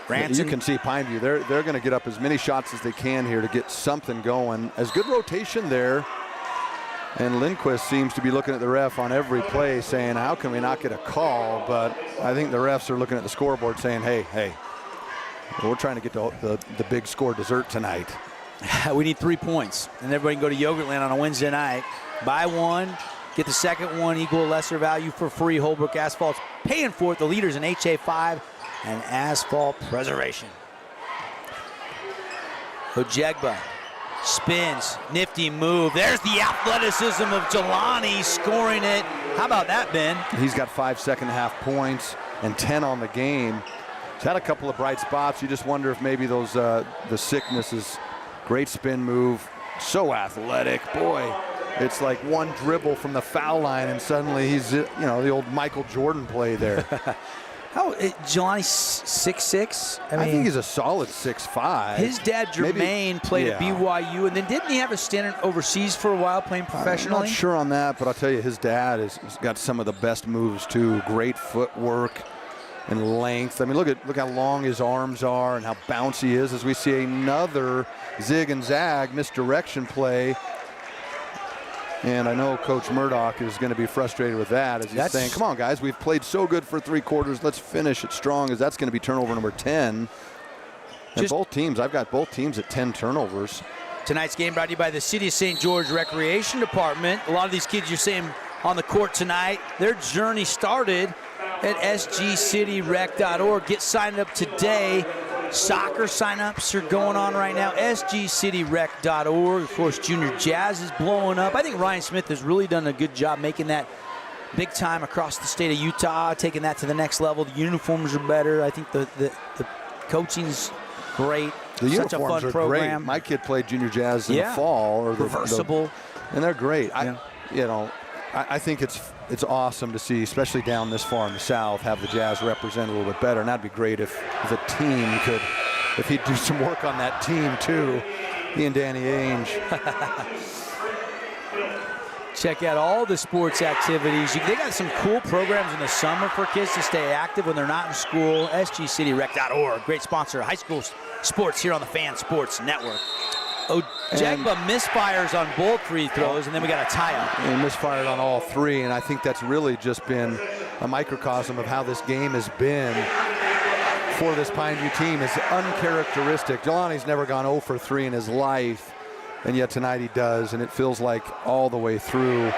B: You can see Pineview, they're going to get up as many shots as they can here to get something going. As good rotation there. And Lindquist seems to be looking at the ref on every play saying, how can we not get a call? But I think the refs are looking at the scoreboard saying, hey, we're trying to get to the big score dessert tonight.
A: We need 3 points. And everybody can go to Yogurtland on a Wednesday night. Buy one, get the second one, equal or lesser value for free. Holbrook Asphalt's paying for it. The leaders in HA5 and asphalt preservation. Ojegba spins, nifty move. There's the athleticism of Jelani scoring it. How about that, Ben?
B: He's got 5 second-half points and 10 on the game. He's had a couple of bright spots. You just wonder if maybe those the sickness is great spin move. So athletic, boy. It's like one dribble from the foul line, and suddenly he's the old Michael Jordan play there.
A: Jelani's 6'6"?
B: I think he's a solid 6'5".
A: His dad, Jermaine, played at BYU, and then didn't he have a stint overseas for a while playing professionally?
B: I'm not sure on that, but I'll tell you, his dad has got some of the best moves, too. Great footwork and length. I mean, look how long his arms are and how bouncy he is as we see another zig and zag misdirection play. And I know Coach Murdoch is going to be frustrated with that as he's saying, come on, guys, we've played so good for 3 quarters. Let's finish it strong, as that's going to be turnover number 10. And both teams, I've got both teams at 10 turnovers.
A: Tonight's game brought to you by the City of St. George Recreation Department. A lot of these kids you're seeing on the court tonight, their journey started at sgcityrec.org. Get signed up today. Soccer sign-ups are going on right now. sgcityrec.org. Of course, Junior Jazz is blowing up. I think Ryan Smith has really done a good job making that big time across the state of Utah, taking that to the next level. The uniforms are better. I think the coaching's great.
B: The
A: Such
B: uniforms
A: a fun
B: are
A: program.
B: great. My kid played Junior Jazz in the fall. Or
A: reversible.
B: And they're great. I think it's awesome to see, especially down this far in the South, have the Jazz represent a little bit better. And that'd be great if the team could, if he'd do some work on that team too. He and Danny Ainge.
A: Check out all the sports activities. They got some cool programs in the summer for kids to stay active when they're not in school. sgcityrec.org, great sponsor of high school sports here on the Fan Sports Network. Ojegba misfires on both free throws, and then we got a tie-up.
B: He misfired on all 3, and I think that's really just been a microcosm of how this game has been for this Pineview team. It's uncharacteristic. Jelani's never gone 0 for 3 in his life, and yet tonight he does, and it feels like all the way through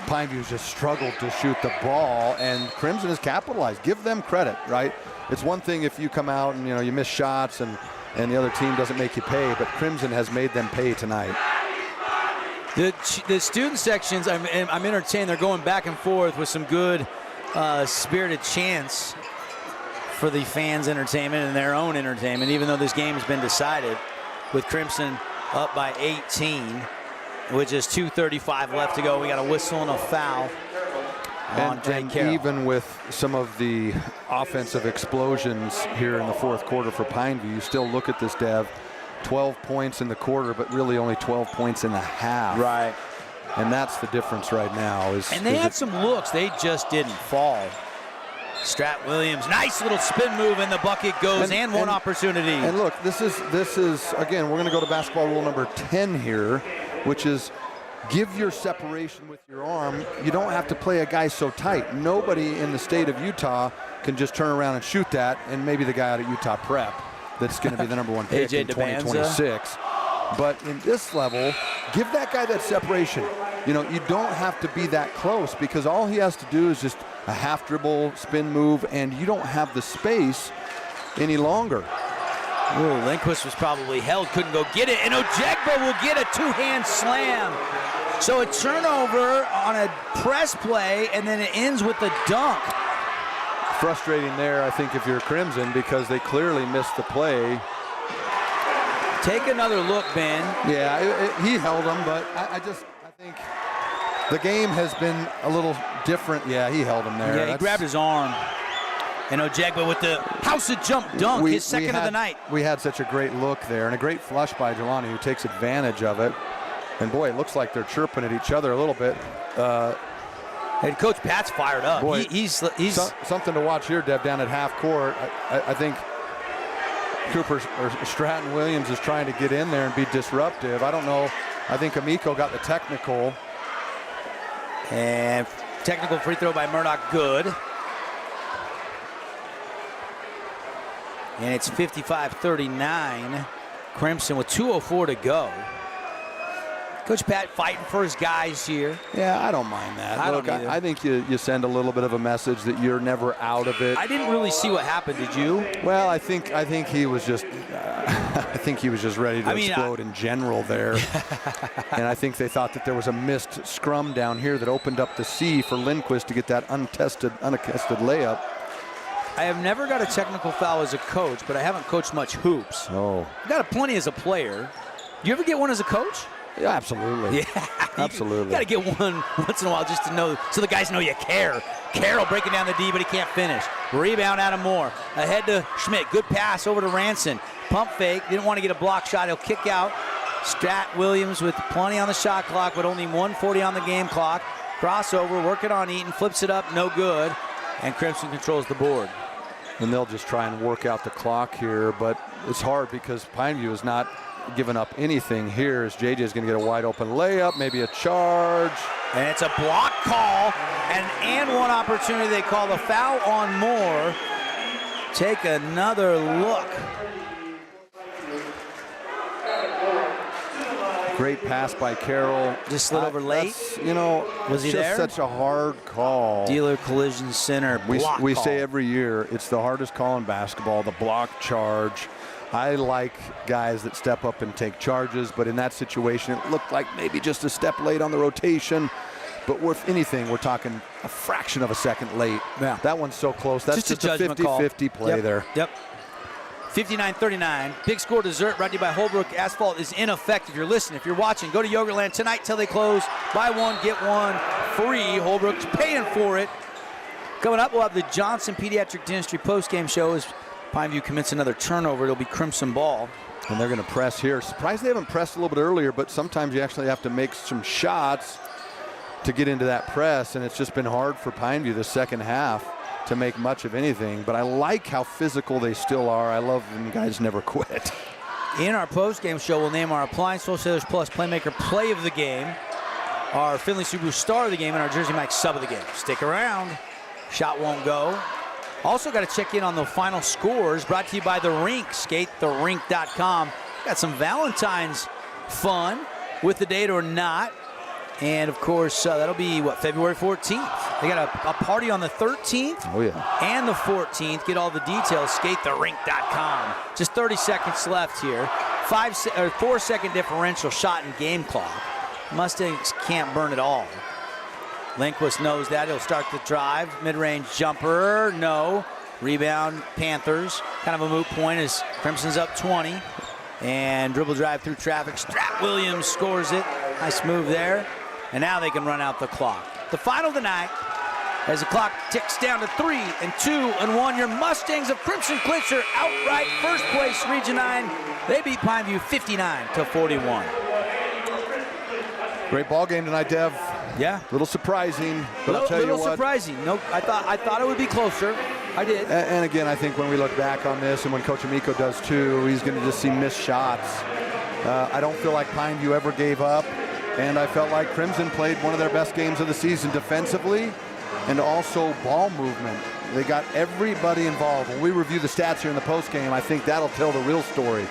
B: Pineview's just struggled to shoot the ball, and Crimson has capitalized. Give them credit, right? It's one thing if you come out and you miss shots and the other team doesn't make you pay, but Crimson has made them pay tonight.
A: The student sections, I'm entertained. They're going back and forth with some good spirited chants for the fans' entertainment and their own entertainment, even though this game has been decided with Crimson up by 18, with just 2:35 left to go. We got a whistle and a foul.
B: And even with some of the offensive explosions here in the fourth quarter for Pineview, you still look at this, Dev, 12 points in the quarter, but really only 12 points in the half.
A: Right.
B: And that's the difference right now.
A: And they had some looks. They just didn't fall. Strat Williams, nice little spin move, and the bucket goes, and one opportunity.
B: And look, this is again, we're going to go to basketball rule number 10 here, which is give your separation with your arm. You don't have to play a guy so tight. Nobody in the state of Utah can just turn around and shoot that, and maybe the guy out of Utah Prep that's going to be the number one pick in 2026. But in this level, give that guy that separation. You know, you don't have to be that close because all he has to do is just a half dribble, spin move, and you don't have the space any longer.
A: Ooh, Lindquist was probably held, couldn't go get it, and Ojegba will get a two-hand slam. So a turnover on a press play, and then it ends with a dunk.
B: Frustrating there, I think, if you're Crimson, because they clearly missed the play.
A: Take another look, Ben.
B: Yeah, he held him, but I think the game has been a little different. Yeah, he held him there.
A: Yeah, he grabbed his arm. And Ojegba with the house of jump dunk, his second of the night.
B: We had such a great look there, and a great flush by Jelani, who takes advantage of it. And boy, it looks like they're chirping at each other a little bit.
A: And Coach Pat's fired up.
B: Boy,
A: he's
B: something to watch here, Dev, down at half court. I think Cooper or Stratton Williams is trying to get in there and be disruptive. I don't know. I think Amico got the technical.
A: And technical free throw by Murdoch, good. And it's 55-39. Crimson with 2:04 to go. Coach Pat fighting for his guys here.
B: Yeah, I don't mind that. I think you send a little bit of a message that you're never out of it.
A: I didn't really see what happened. Did you?
B: Well, I think he was just I think he was just ready to explode in general there. And I think they thought that there was a missed scrum down here that opened up the C for Lindquist to get that unattested layup.
A: I have never got a technical foul as a coach, but I haven't coached much hoops.
B: Oh.
A: I got plenty as a player. Do you ever get one as a coach?
B: Yeah, absolutely.
A: Yeah,
B: absolutely.
A: You got to get one once in a while just to know, so the guys know you care. Carroll breaking down the D, but he can't finish. Rebound, Adam Moore. Ahead to Schmidt. Good pass over to Ranson. Pump fake. Didn't want to get a block shot. He'll kick out. Strat Williams with plenty on the shot clock, but only 1:40 on the game clock. Crossover, working on Eaton. Flips it up, no good. And Crimson controls the board.
B: And they'll just try and work out the clock here, but it's hard because Pineview is not giving up anything here, as JJ is going to get a wide open layup, maybe a charge.
A: And it's a block call, and one opportunity. They call the foul on Moore. Take another look.
B: Great pass by Carroll.
A: Just slid over late.
B: You know,
A: was he there?
B: It's just such a hard call.
A: Dealer Collision Center.
B: We say every year it's the hardest call in basketball, the block charge. I like guys that step up and take charges, but in that situation, it looked like maybe just a step late on the rotation. But if anything, we're talking a fraction of a second late.
A: Yeah.
B: That one's so close. That's just a 50-50 play there.
A: Yep. 59-39. Big Score Dessert brought to you by Holbrook. Asphalt is in effect. If you're listening, if you're watching, go to Yogurtland tonight till they close. Buy one, get one free. Holbrook's paying for it. Coming up, we'll have the Johnson Pediatric Dentistry postgame show as Pineview commits another turnover. It'll be Crimson ball.
B: And they're going to press here. Surprised they haven't pressed a little bit earlier, but sometimes you actually have to make some shots to get into that press, and it's just been hard for Pineview the second half to make much of anything. But I like how physical they still are. I love when guys never quit.
A: In our postgame show, we'll name our Appliance Wholesalers Plus Playmaker Play of the Game, our Finley Subaru Star of the Game, and our Jersey Mike Sub of the Game. Stick around. Shot won't go. Also got to check in on the final scores brought to you by The Rink, skatetherink.com. Got some Valentine's fun with the date or not. And, of course, that'll be, February 14th. They got a party on the 13th and the 14th. Get all the details, skatetherink.com. Just 30 seconds left here. 4-second differential shot in game clock. Mustangs can't burn it all. Lindquist knows that. He'll start the drive. Mid-range jumper, no. Rebound, Panthers. Kind of a moot point as Crimson's up 20. And dribble drive through traffic. Strat Williams scores it. Nice move there. And now they can run out the clock. The final of the night, as the clock ticks down to 3 and 2 and 1, your Mustangs of Crimson Cliffs are outright first place, Region 9. They beat Pineview 59-41.
B: Great ball game tonight, Dev.
A: Yeah.
B: A little surprising, but I'll tell you what.
A: Surprising. No, I thought it would be closer. I did.
B: And again, I think when we look back on this, and when Coach Amico does too, he's going to just see missed shots. I don't feel like Pineview ever gave up, and I felt like Crimson played one of their best games of the season defensively and also ball movement. They got everybody involved. When we review the stats here in the postgame, I think that'll tell the real story.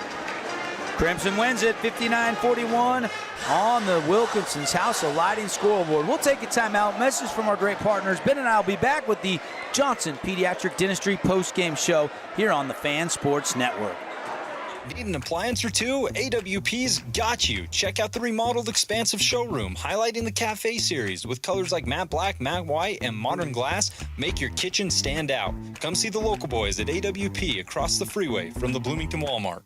A: Crimson wins it 59-41 on the Wilkinson's House of Lighting scoreboard. We'll take a timeout. Message from our great partners. Ben and I will be back with the Johnson Pediatric Dentistry postgame show here on the Fan Sports Network.
C: Need an appliance or two? AWP's got you. Check out the remodeled expansive showroom, highlighting the cafe series with colors like matte black, matte white, and modern glass. Make your kitchen stand out. Come see the local boys at AWP across the freeway from the Bloomington Walmart.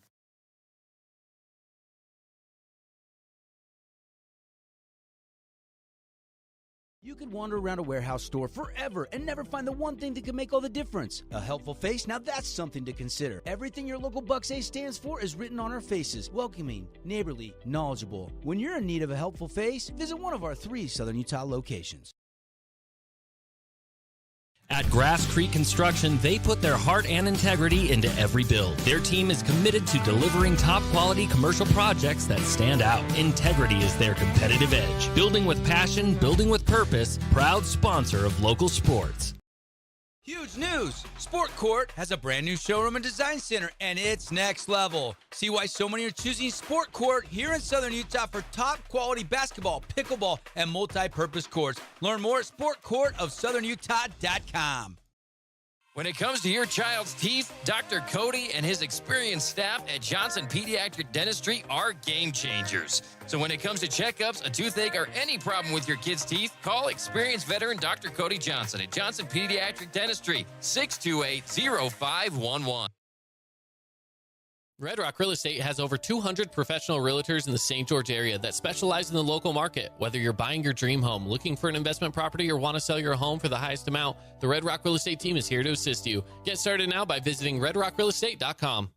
A: You could wander around a warehouse store forever and never find the one thing that could make all the difference. A helpful face? Now that's something to consider. Everything your local Bucks A stands for is written on our faces. Welcoming, neighborly, knowledgeable. When you're in need of a helpful face, visit one of our 3 Southern Utah locations.
H: At Grass Creek Construction, they put their heart and integrity into every build. Their team is committed to delivering top-quality commercial projects that stand out. Integrity is their competitive edge. Building with passion, building with purpose, proud sponsor of local sports.
G: Huge news! Sport Court has a brand new showroom and design center, and it's next level. See why so many are choosing Sport Court here in Southern Utah for top quality basketball, pickleball, and multi-purpose courts. Learn more at sportcourtofsouthernutah.com.
D: When it comes to your child's teeth, Dr. Cody and his experienced staff at Johnson Pediatric Dentistry are game changers. So when it comes to checkups, a toothache, or any problem with your kid's teeth, call experienced veteran Dr. Cody Johnson at Johnson Pediatric Dentistry, 628-0511.
I: Red Rock Real Estate has over 200 professional realtors in the St. George area that specialize in the local market. Whether you're buying your dream home, looking for an investment property, or want to sell your home for the highest amount, the Red Rock Real Estate team is here to assist you. Get started now by visiting redrockrealestate.com.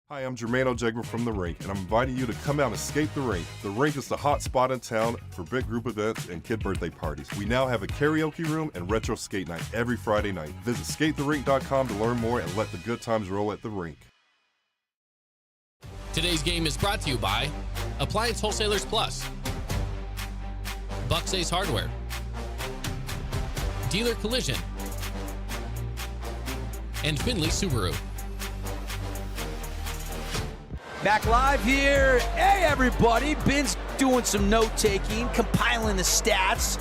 P: Hi, I'm Jermaine Jegman from The Rink, and I'm inviting you to come out and escape the rink. The rink is the hot spot in town for big group events and kid birthday parties. We now have a karaoke room and retro skate night every Friday night. Visit skatetherink.com to learn more and let the good times roll at the rink.
I: Today's game is brought to you by Appliance Wholesalers Plus, Bucks Ace Hardware, Dealer Collision, and Finley Subaru.
A: Back live here. Hey, everybody. Ben's doing some note-taking, compiling the stats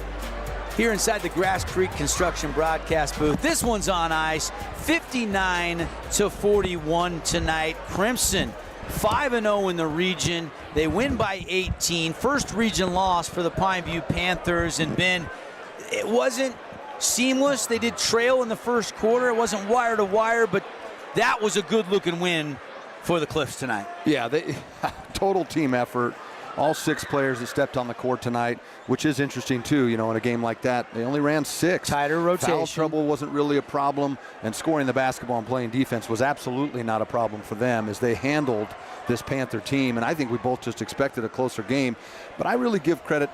A: here inside the Grass Creek Construction broadcast booth. This one's on ice, 59-41 tonight. Crimson, 5-0 in the region. They win by 18. First region loss for the Pineview Panthers. And Ben, it wasn't seamless. They did trail in the first quarter. It wasn't wire to wire, but that was a good-looking win for the Cliffs tonight.
B: Yeah, they total team effort. All 6 players that stepped on the court tonight, which is interesting too. You know, in a game like that, they only ran 6.
A: Tighter rotation.
B: Foul trouble wasn't really a problem, and scoring the basketball and playing defense was absolutely not a problem for them as they handled this Panther team. And I think we both just expected a closer game. But I really give credit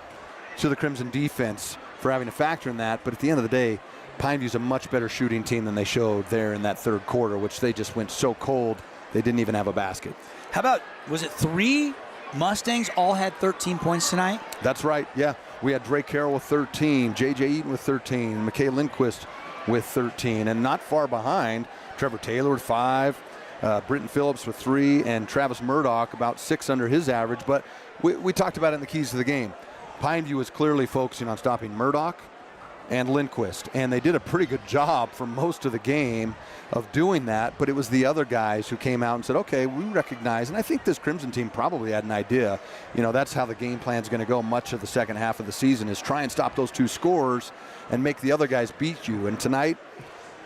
B: to the Crimson defense for having a factor in that. But at the end of the day, Pineview's a much better shooting team than they showed there in that third quarter, which they just went so cold. They didn't even have a basket.
A: How about, was it 3 Mustangs all had 13 points tonight?
B: That's right, yeah. We had Drake Carroll with 13, J.J. Eaton with 13, McKay Lindquist with 13, and not far behind, Trevor Taylor with 5, Britton Phillips with 3, and Travis Murdoch about 6 under his average. But we talked about it in the keys to the game. Pineview is clearly focusing on stopping Murdoch and Lindquist, and they did a pretty good job for most of the game of doing that, but it was the other guys who came out and said, okay, we recognize, and I think this Crimson team probably had an idea, you know, that's how the game plan is going to go much of the second half of the season, is try and stop those 2 scorers and make the other guys beat you. And tonight,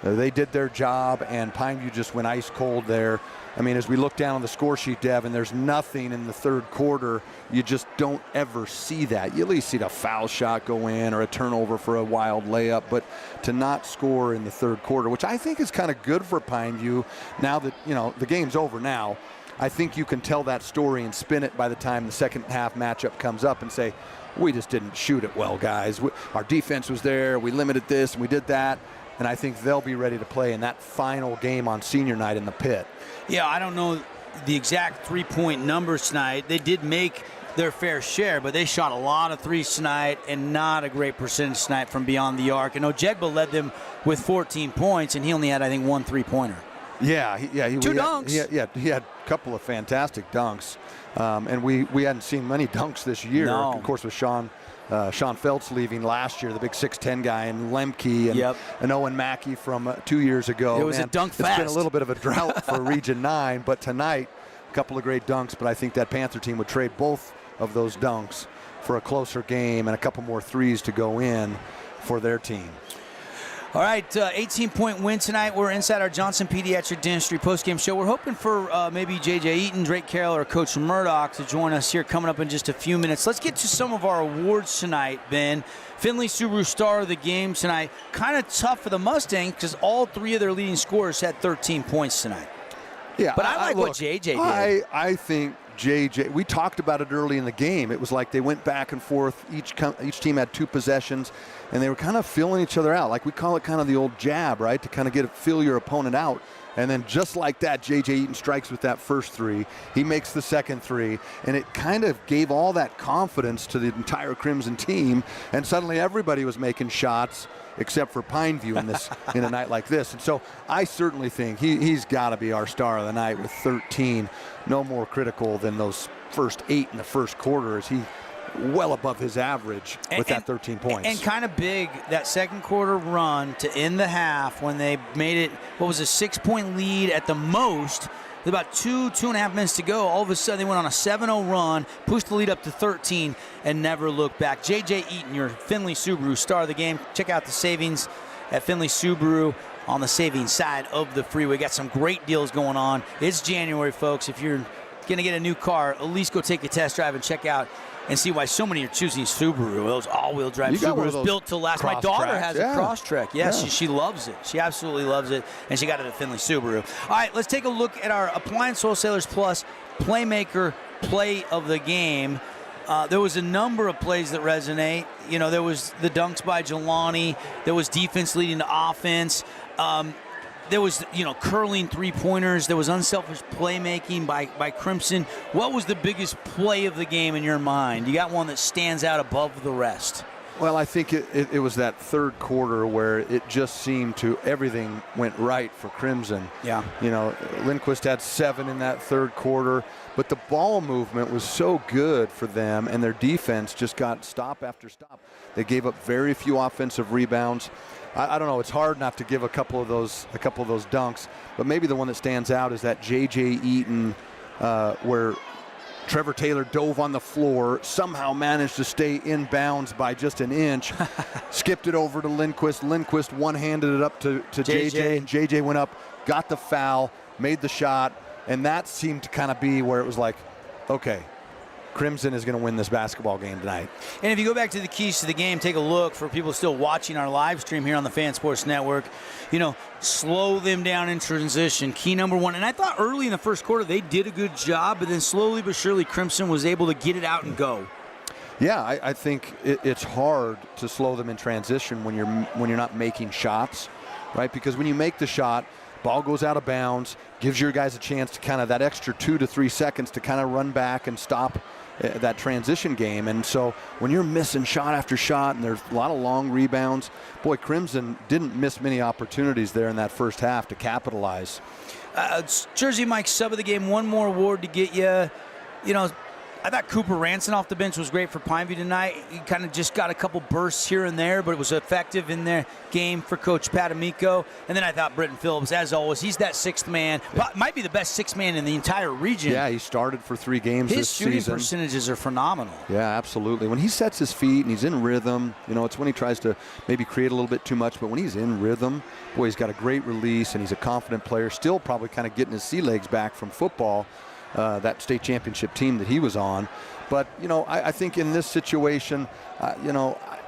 B: They did their job, and Pineview just went ice cold there. I mean, as we look down on the score sheet, Devin, there's nothing in the third quarter. You just don't ever see that. You at least see a foul shot go in or a turnover for a wild layup, but to not score in the third quarter, which I think is kind of good for Pineview now that, the game's over now. I think you can tell that story and spin it by the time the second half matchup comes up and say, we just didn't shoot it well, guys. Our defense was there. We limited this and we did that. And I think they'll be ready to play in that final game on senior night in the pit.
A: Yeah, I don't know the exact three-point numbers tonight. They did make their fair share, but they shot a lot of threes tonight and not a great percentage tonight from beyond the arc. And Ojegba led them with 14 points, and he only had, I think, one three-pointer.
B: Yeah,
A: Two dunks.
B: He had a couple of fantastic dunks. And we hadn't seen many dunks this year.
A: No.
B: Of course, with Sean Feltz leaving last year, the big 6'10" guy, and Lemke and Owen Mackey from 2 years ago.
A: It was a dunk fest.
B: It's been a little bit of a drought for Region 9, but tonight, a couple of great dunks. But I think that Panther team would trade both of those dunks for a closer game and a couple more threes to go in for their team.
A: All right, 18-point win tonight. We're inside our Johnson Pediatric Dentistry postgame show. We're hoping for maybe J.J. Eaton, Drake Carroll, or Coach Murdoch to join us here coming up in just a few minutes. Let's get to some of our awards tonight, Ben. Finley Subaru Star of the game tonight. Kind of tough for the Mustangs because all three of their leading scorers had 13 points tonight.
B: Yeah,
A: but I like what J.J. did.
B: I think J.J., we talked about it early in the game. It was like they went back and forth. Each team had 2 possessions, and they were kind of feeling each other out. Like we call it kind of the old jab, right, to kind of feel your opponent out. And then just like that, J.J. Eaton strikes with that first three. He makes the second three, and it kind of gave all that confidence to the entire Crimson team, and suddenly everybody was making shots except for Pineview in a night like this. And so I certainly think he's got to be our star of the night with 13. No more critical than those first 8 in the first quarter, as he well above his average with that 13 points.
A: And kind of big, that second quarter run to end the half when they made it, what was a 6-point lead at the most, with about 2.5 minutes to go. All of a sudden they went on a 7-0 run, pushed the lead up to 13, and never looked back. J.J. Eaton, your Finley Subaru star of the game. Check out the savings at Finley Subaru on the savings side of the freeway. Got some great deals going on. It's January, folks. If you're going to get a new car, at least go take a test drive and check out and see why so many are choosing Subaru. Those all-wheel drive Subarus built to last. My daughter has a Crosstrek. Yes, she loves it. She absolutely loves it, and she got it at Finley Subaru. All right, let's take a look at our Appliance Wholesalers Plus Playmaker Play of the Game. There was a number of plays that resonate. There was the dunks by Jelani. There was defense leading to offense. There was, curling three-pointers. There was unselfish playmaking by Crimson. What was the biggest play of the game in your mind? You got one that stands out above the rest?
B: Well, I think it was that third quarter where it just seemed to everything went right for Crimson.
A: Yeah.
B: Lindquist had 7 in that third quarter, but the ball movement was so good for them, and their defense just got stop after stop. They gave up very few offensive rebounds. I don't know. It's hard not to give a couple of those dunks, but maybe the one that stands out is that J.J. Eaton, where Trevor Taylor dove on the floor, somehow managed to stay in bounds by just an inch, skipped it over to Lindquist. Lindquist one-handed it up to J.J., and J.J. went up, got the foul, made the shot, and that seemed to kind of be where it was like, okay, Crimson is going to win this basketball game tonight.
A: And if you go back to the keys to the game, take a look for people still watching our live stream here on the Fan Sports Network. Slow them down in transition. Key number 1. And I thought early in the first quarter they did a good job, but then slowly but surely Crimson was able to get it out and go.
B: Yeah, I think it's hard to slow them in transition when you're not making shots, right? Because when you make the shot, ball goes out of bounds, gives your guys a chance to kind of that extra 2 to 3 seconds to kind of run back and stop that transition game. And so when you're missing shot after shot and there's a lot of long rebounds, boy, Crimson didn't miss many opportunities there in that first half to capitalize.
A: Jersey Mike, sub of the game, one more award to get you. I thought Cooper Ranson off the bench was great for Pineview tonight. He kind of just got a couple bursts here and there, but it was effective in their game for Coach Pat Amico. And then I thought Britton Phillips, as always, he's that sixth man. Might be the best sixth man in the entire region.
B: Yeah, he started for 3 games this season.
A: His shooting percentages are phenomenal.
B: Yeah, absolutely. When he sets his feet and he's in rhythm, it's when he tries to maybe create a little bit too much, but when he's in rhythm, boy, he's got a great release and he's a confident player, still probably kind of getting his sea legs back from football. That state championship team that he was on. But, I think in this situation,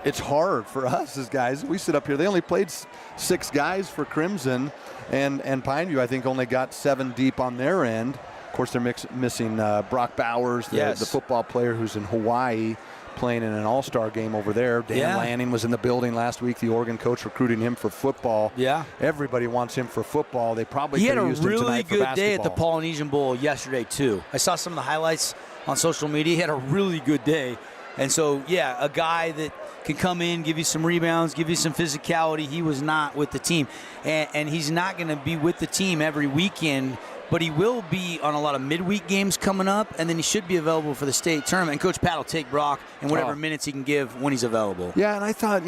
B: it's hard for us as guys. We sit up here. They only played 6 guys for Crimson, and Pineview, I think, only got 7 deep on their end. Of course, they're missing Brock Bowers, the football player who's in Hawaii, playing in an all-star game over there. Dan Lanning was in the building last week, the Oregon coach recruiting him for football. Yeah. Everybody wants him for football. They probably could have used him tonight for basketball.
A: He had a really good day at the Polynesian Bowl yesterday, too. I saw some of the highlights on social media. He had a really good day. And so, a guy that can come in, give you some rebounds, give you some physicality. He was not with the team. And he's not going to be with the team every weekend, but he will be on a lot of midweek games coming up, and then he should be available for the state tournament. And Coach Pat will take Brock in whatever minutes he can give when he's available.
B: Yeah, and I thought,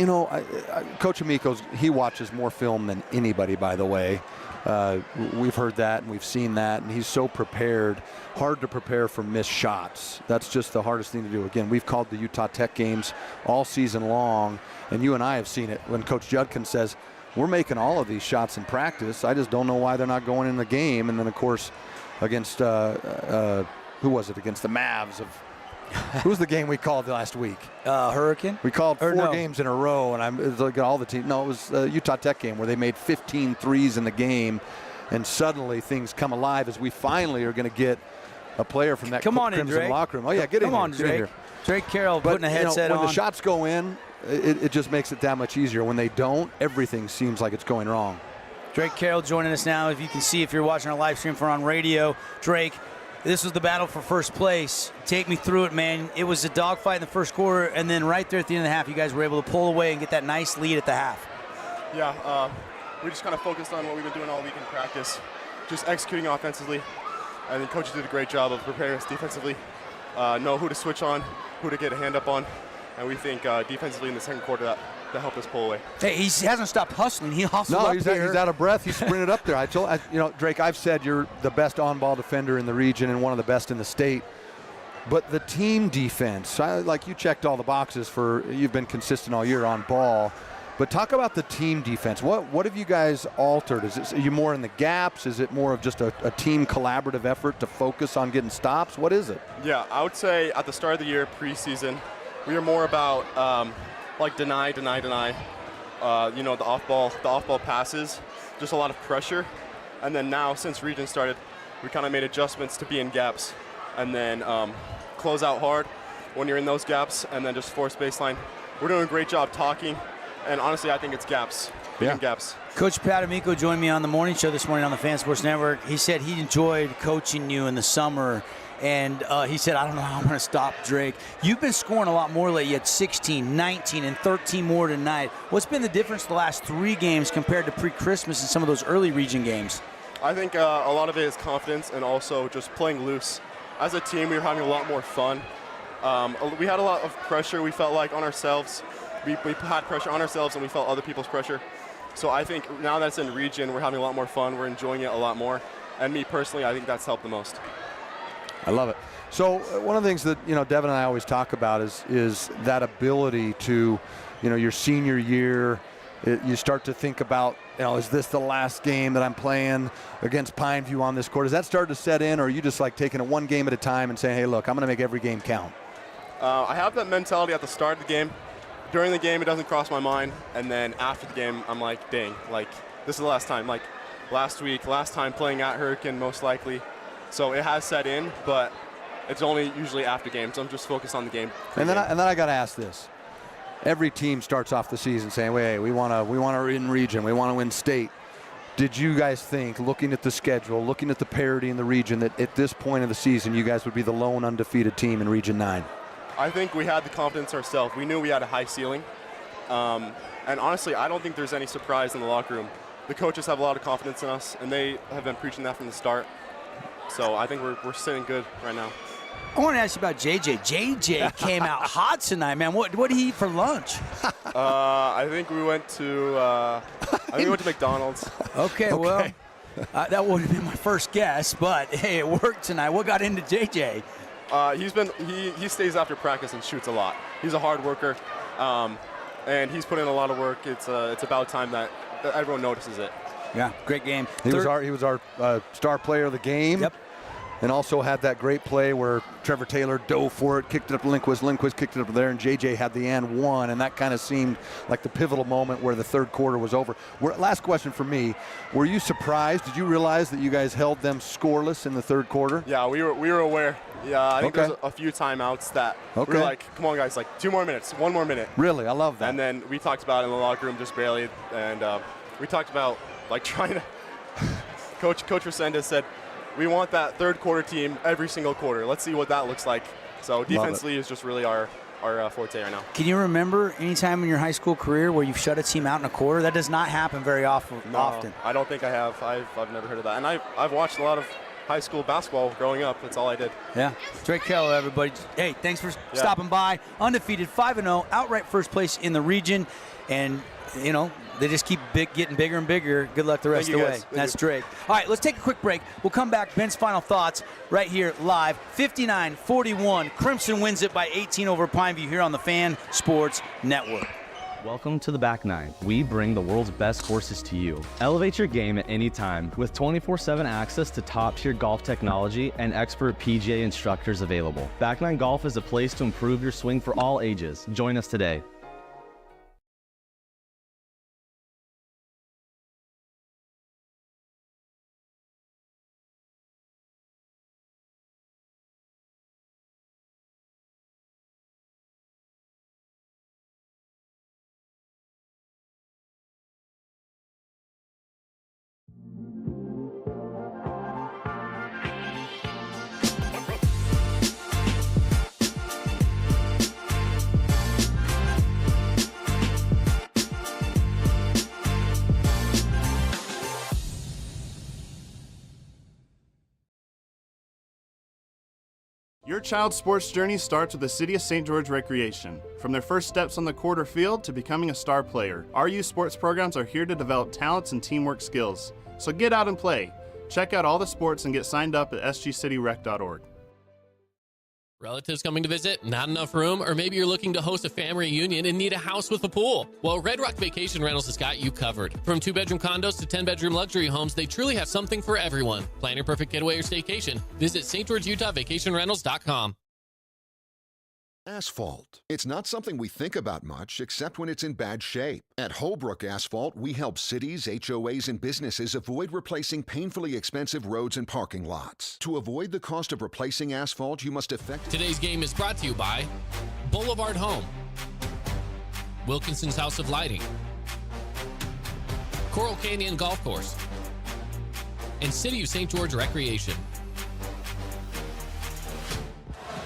B: Coach Amico's, he watches more film than anybody, by the way. We've heard that and we've seen that, and he's so prepared. Hard to prepare for missed shots. That's just the hardest thing to do. Again, we've called the Utah Tech games all season long, and you and I have seen it when Coach Judkin says, we're making all of these shots in practice. I just don't know why they're not going in the game. And then, of course, against, who was it? Against the Mavs of, who was the game we called last week?
A: Hurricane?
B: We called 4 games in a row, and it was like all the teams. No, it was the Utah Tech game where they made 15 threes in the game, and suddenly things come alive as we finally are going to get a player from that Crimson locker room. Oh, yeah, get in here.
A: Come on, Drake. Drake Carroll putting a headset on.
B: When the shots go in, it just makes it that much easier. When they don't, everything seems like it's going wrong.
A: Drake Carroll joining us now. If you can see, if you're watching our live stream for on radio, Drake, this was the battle for first place. Take me through it, man. It was a dogfight in the first quarter, and then right there at the end of the half, you guys were able to pull away and get that nice lead at the half.
F: Yeah, we just kind of focused on what we've been doing all week in practice, just executing offensively. I think coaches did a great job of preparing us defensively, know who to switch on, who to get a hand up on, and we think defensively in the second quarter that helped us pull away.
A: Hey, he hasn't stopped hustling. He hustled up
B: he's
A: here.
B: He's out of breath. He sprinted up there. I told Drake, I've said you're the best on-ball defender in the region and one of the best in the state. But the team defense, like you checked all the boxes you've been consistent all year on ball. But talk about the team defense. What have you guys altered? Are you more in the gaps? Is it more of just a team collaborative effort to focus on getting stops? What is it?
F: Yeah, I would say at the start of the year, preseason, we were more about deny. The off-ball passes, just a lot of pressure. And then now, since region started, we kind of made adjustments to be in gaps, and then close out hard when you're in those gaps, and then just force baseline. We're doing a great job talking. And honestly, I think it's gaps. Yeah. Gaps.
A: Coach Pat Amico joined me on the morning show this morning on the Fan Sports Network. He said he enjoyed coaching you in the summer. And he said, I don't know how I'm going to stop Drake. You've been scoring a lot more lately. You had 16, 19, and 13 more tonight. What's been the difference the last 3 games compared to pre-Christmas and some of those early region games?
F: I think a lot of it is confidence and also just playing loose. As a team, we were having a lot more fun. We had a lot of pressure, we felt like, on ourselves. We had pressure on ourselves and we felt other people's pressure. So I think now that it's in region, we're having a lot more fun. We're enjoying it a lot more. And me personally, I think that's helped the most.
B: I love it. So one of the things that, Devin and I always talk about is that ability to, your senior year, you start to think about, is this the last game that I'm playing against Pineview on this court? Does that start to set in, or are you just like taking it one game at a time and saying, hey, look, I'm going to make every game count?
F: I have that mentality at the start of the game. During the game, it doesn't cross my mind. And then after the game, I'm like, dang, this is the last time. Last time playing at Hurricane, most likely. So it has set in, but it's only usually after games. So I'm just focused on the game.
B: And then I got to ask this. Every team starts off the season saying, "Hey, we want to win region. We want to win state." Did you guys think, looking at the schedule, looking at the parity in the region, that at this point of the season, you guys would be the lone undefeated team in Region 9?
F: I think we had the confidence ourselves. We knew we had a high ceiling. And honestly, I don't think there's any surprise in the locker room. The coaches have a lot of confidence in us, and they have been preaching that from the start. So I think we're sitting good right now.
A: I want to ask you about JJ. JJ came out hot tonight, man. What did he eat for lunch?
F: I think we went to McDonald's.
A: Okay, well, that would have been my first guess, but hey, it worked tonight. What got into JJ?
F: He stays after practice and shoots a lot. He's a hard worker, and he's put in a lot of work. It's about time that everyone notices it.
A: Yeah, great game.
B: He was our star player of the game.
A: Yep.
B: And also had that great play where Trevor Taylor dove for it, kicked it up to Lindquist. Lindquist kicked it up there, and JJ had the and one, and that kind of seemed like the pivotal moment where the third quarter was over. Last question for me: were you surprised? Did you realize that you guys held them scoreless in the third quarter?
F: Yeah, we were aware. Yeah, I think there's a few timeouts that we were like, come on, guys, like 2 more minutes, 1 more minute.
B: Really, I love that.
F: And then we talked about it in the locker room just barely, and we talked about like trying to. Coach Resendez said, we want that third quarter team every single quarter. Let's see what that looks like. So defensively is just really our forte right now.
A: Can you remember any time in your high school career where you've shut a team out in a quarter? That does not happen very often.
F: I don't think I have. I've never heard of that. And I've watched a lot of high school basketball growing up. That's all I did.
A: Yeah. Drake Carroll, everybody. Hey, thanks for stopping by. Undefeated, 5-0, outright first place in the region. And, you know, they just keep getting bigger and bigger. Good luck the rest of the way. That's Drake. All right, let's take a quick break. We'll come back. Ben's final thoughts right here live. 59-41. Crimson wins it by 18 over Pineview here on the Fan Sports Network.
J: Welcome to the Back Nine. We bring the world's best courses to you. Elevate your game at any time with 24/7 access to top-tier golf technology and expert PGA instructors available. Back Nine Golf is a place to improve your swing for all ages. Join us today.
K: Your child's sports journey starts with the City of St. George Recreation. From their first steps on the court or field to becoming a star player, our youth sports programs are here to develop talents and teamwork skills. So get out and play. Check out all the sports and get signed up at sgcityrec.org.
I: Relatives coming to visit? Not enough room? Or maybe you're looking to host a family reunion and need a house with a pool? Well, Red Rock Vacation Rentals has got you covered. From 2-bedroom condos to 10-bedroom luxury homes, they truly have something for everyone. Plan your perfect getaway or staycation. Visit St. George, Utah, vacationrentals.com.
N: Asphalt. It's not something we think about much, except when it's in bad shape. At Holbrook Asphalt, we help cities, HOAs, and businesses avoid replacing painfully expensive roads and parking lots. To avoid the cost of replacing asphalt, you must
I: Today's game is brought to you by Boulevard Home, Wilkinson's House of Lighting, Coral Canyon Golf Course, and City of St. George Recreation.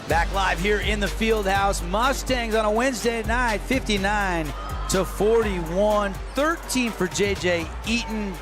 A: Back live here in the Fieldhouse. Mustangs on a Wednesday night, 59-41. 13 for J.J. Eaton,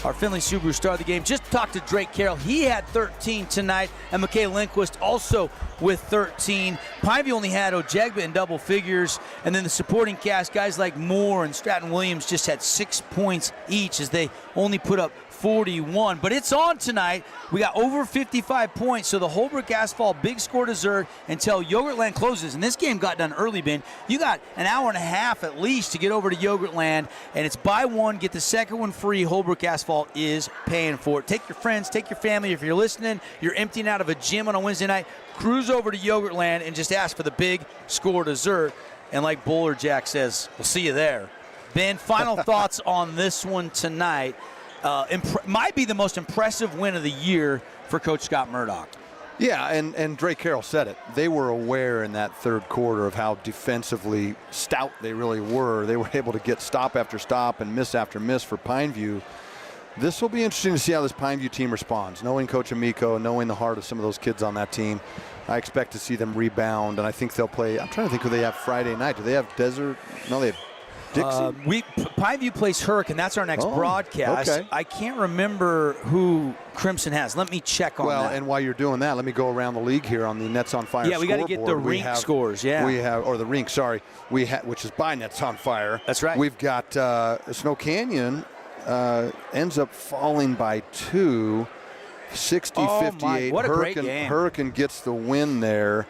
A: our Finley Subaru star of the game. Just talked to Drake Carroll. He had 13 tonight, and McKay Lindquist also with 13. Pineview only had Ojegba in double figures, and then the supporting cast, guys like Moore and Stratton Williams, just had 6 points each as they only put up 41. But it's on tonight. We got over 55 points, so the Holbrook Asphalt big score dessert until Yogurtland closes. And this game got done early, Ben. You got an hour and a half at least to get over to Yogurtland, and it's buy one, get the second one free. Holbrook Asphalt is paying for it. Take your friends, take your family. If you're listening, you're emptying out of a gym on a Wednesday night, cruise over to Yogurtland and just ask for the big score dessert. And like Bowler Jack says, we'll see you there. Ben, final thoughts on this one tonight. Might be the most impressive win of the year for Coach Scott Murdoch.
B: Yeah, and Drake Carroll said it. They were aware in that third quarter of how defensively stout they really were. They were able to get stop after stop and miss after miss for Pineview. This will be interesting to see how this Pineview team responds. Knowing Coach Amico, knowing the heart of some of those kids on that team, I expect to see them rebound, and I think they'll play. I'm trying to think who they have Friday night. Do they have Desert? No, they have
A: Pineview plays Hurricane. That's our next broadcast.
B: Okay.
A: I can't remember who Crimson has. Let me check on that.
B: Well, and while you're doing that, let me go around the league here on the Nets on Fire
A: Yeah, we got to get the rink scores. Yeah,
B: we have, or the rink. Sorry, which is by Nets on Fire.
A: That's right.
B: We've got Snow Canyon ends up falling by 2, 60-58.
A: What a great game.
B: Hurricane gets the win there.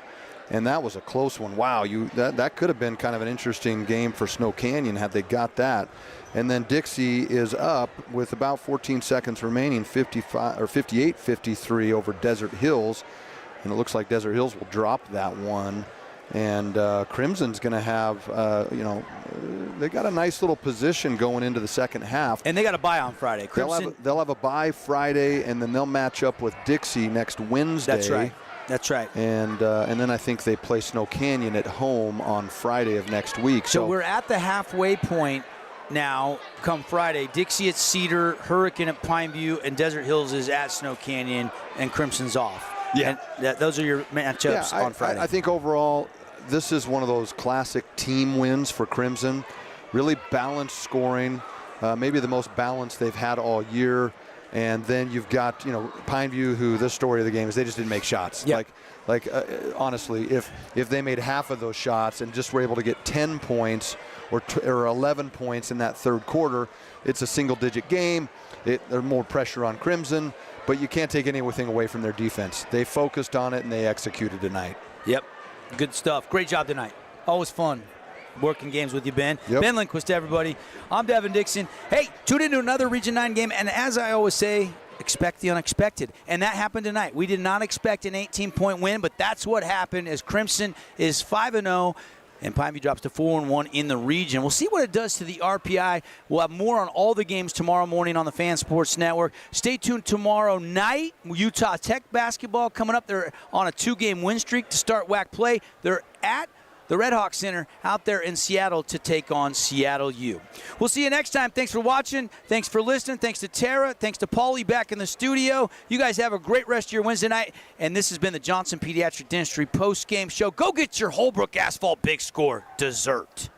B: And that was a close one. Wow, that could have been kind of an interesting game for Snow Canyon had they got that. And then Dixie is up with about 14 seconds remaining, 58-53 over Desert Hills. And it looks like Desert Hills will drop that one. And Crimson's going to have, they got a nice little position going into the second half.
A: And they got a bye on Friday.
B: They'll have a bye Friday, and then they'll match up with Dixie next Wednesday.
A: That's right. That's right.
B: And then I think they play Snow Canyon at home on Friday of next week.
A: So we're at the halfway point now come Friday. Dixie at Cedar, Hurricane at Pineview, and Desert Hills is at Snow Canyon, and Crimson's off.
B: Yeah.
A: And those are your matchups on Friday.
B: I think overall this is one of those classic team wins for Crimson. Really balanced scoring, maybe the most balanced they've had all year. And then you've got, Pineview, who the story of the game is they just didn't make shots.
A: Yep.
B: Honestly, if they made half of those shots and just were able to get 10 points or 11 points in that third quarter, it's a single-digit game. There's more pressure on Crimson, but you can't take anything away from their defense. They focused on it, and they executed tonight.
A: Yep. Good stuff. Great job tonight. Always fun working games with you, Ben.
B: Yep.
A: Ben Lindquist, everybody. I'm Devin Dixon. Hey, tune into another Region 9 game, and as I always say, expect the unexpected. And that happened tonight. We did not expect an 18-point win, but that's what happened as Crimson is 5-0, and Pineview drops to 4-1 in the region. We'll see what it does to the RPI. We'll have more on all the games tomorrow morning on the Fan Sports Network. Stay tuned tomorrow night. Utah Tech basketball coming up. They're on a 2-game win streak to start WAC play. They're at the Red Hawk Center out there in Seattle to take on Seattle U. We'll see you next time. Thanks for watching. Thanks for listening. Thanks to Tara. Thanks to Paulie back in the studio. You guys have a great rest of your Wednesday night. And this has been the Johnson Pediatric Dentistry post-game show. Go get your Holbrook Asphalt Big Score dessert.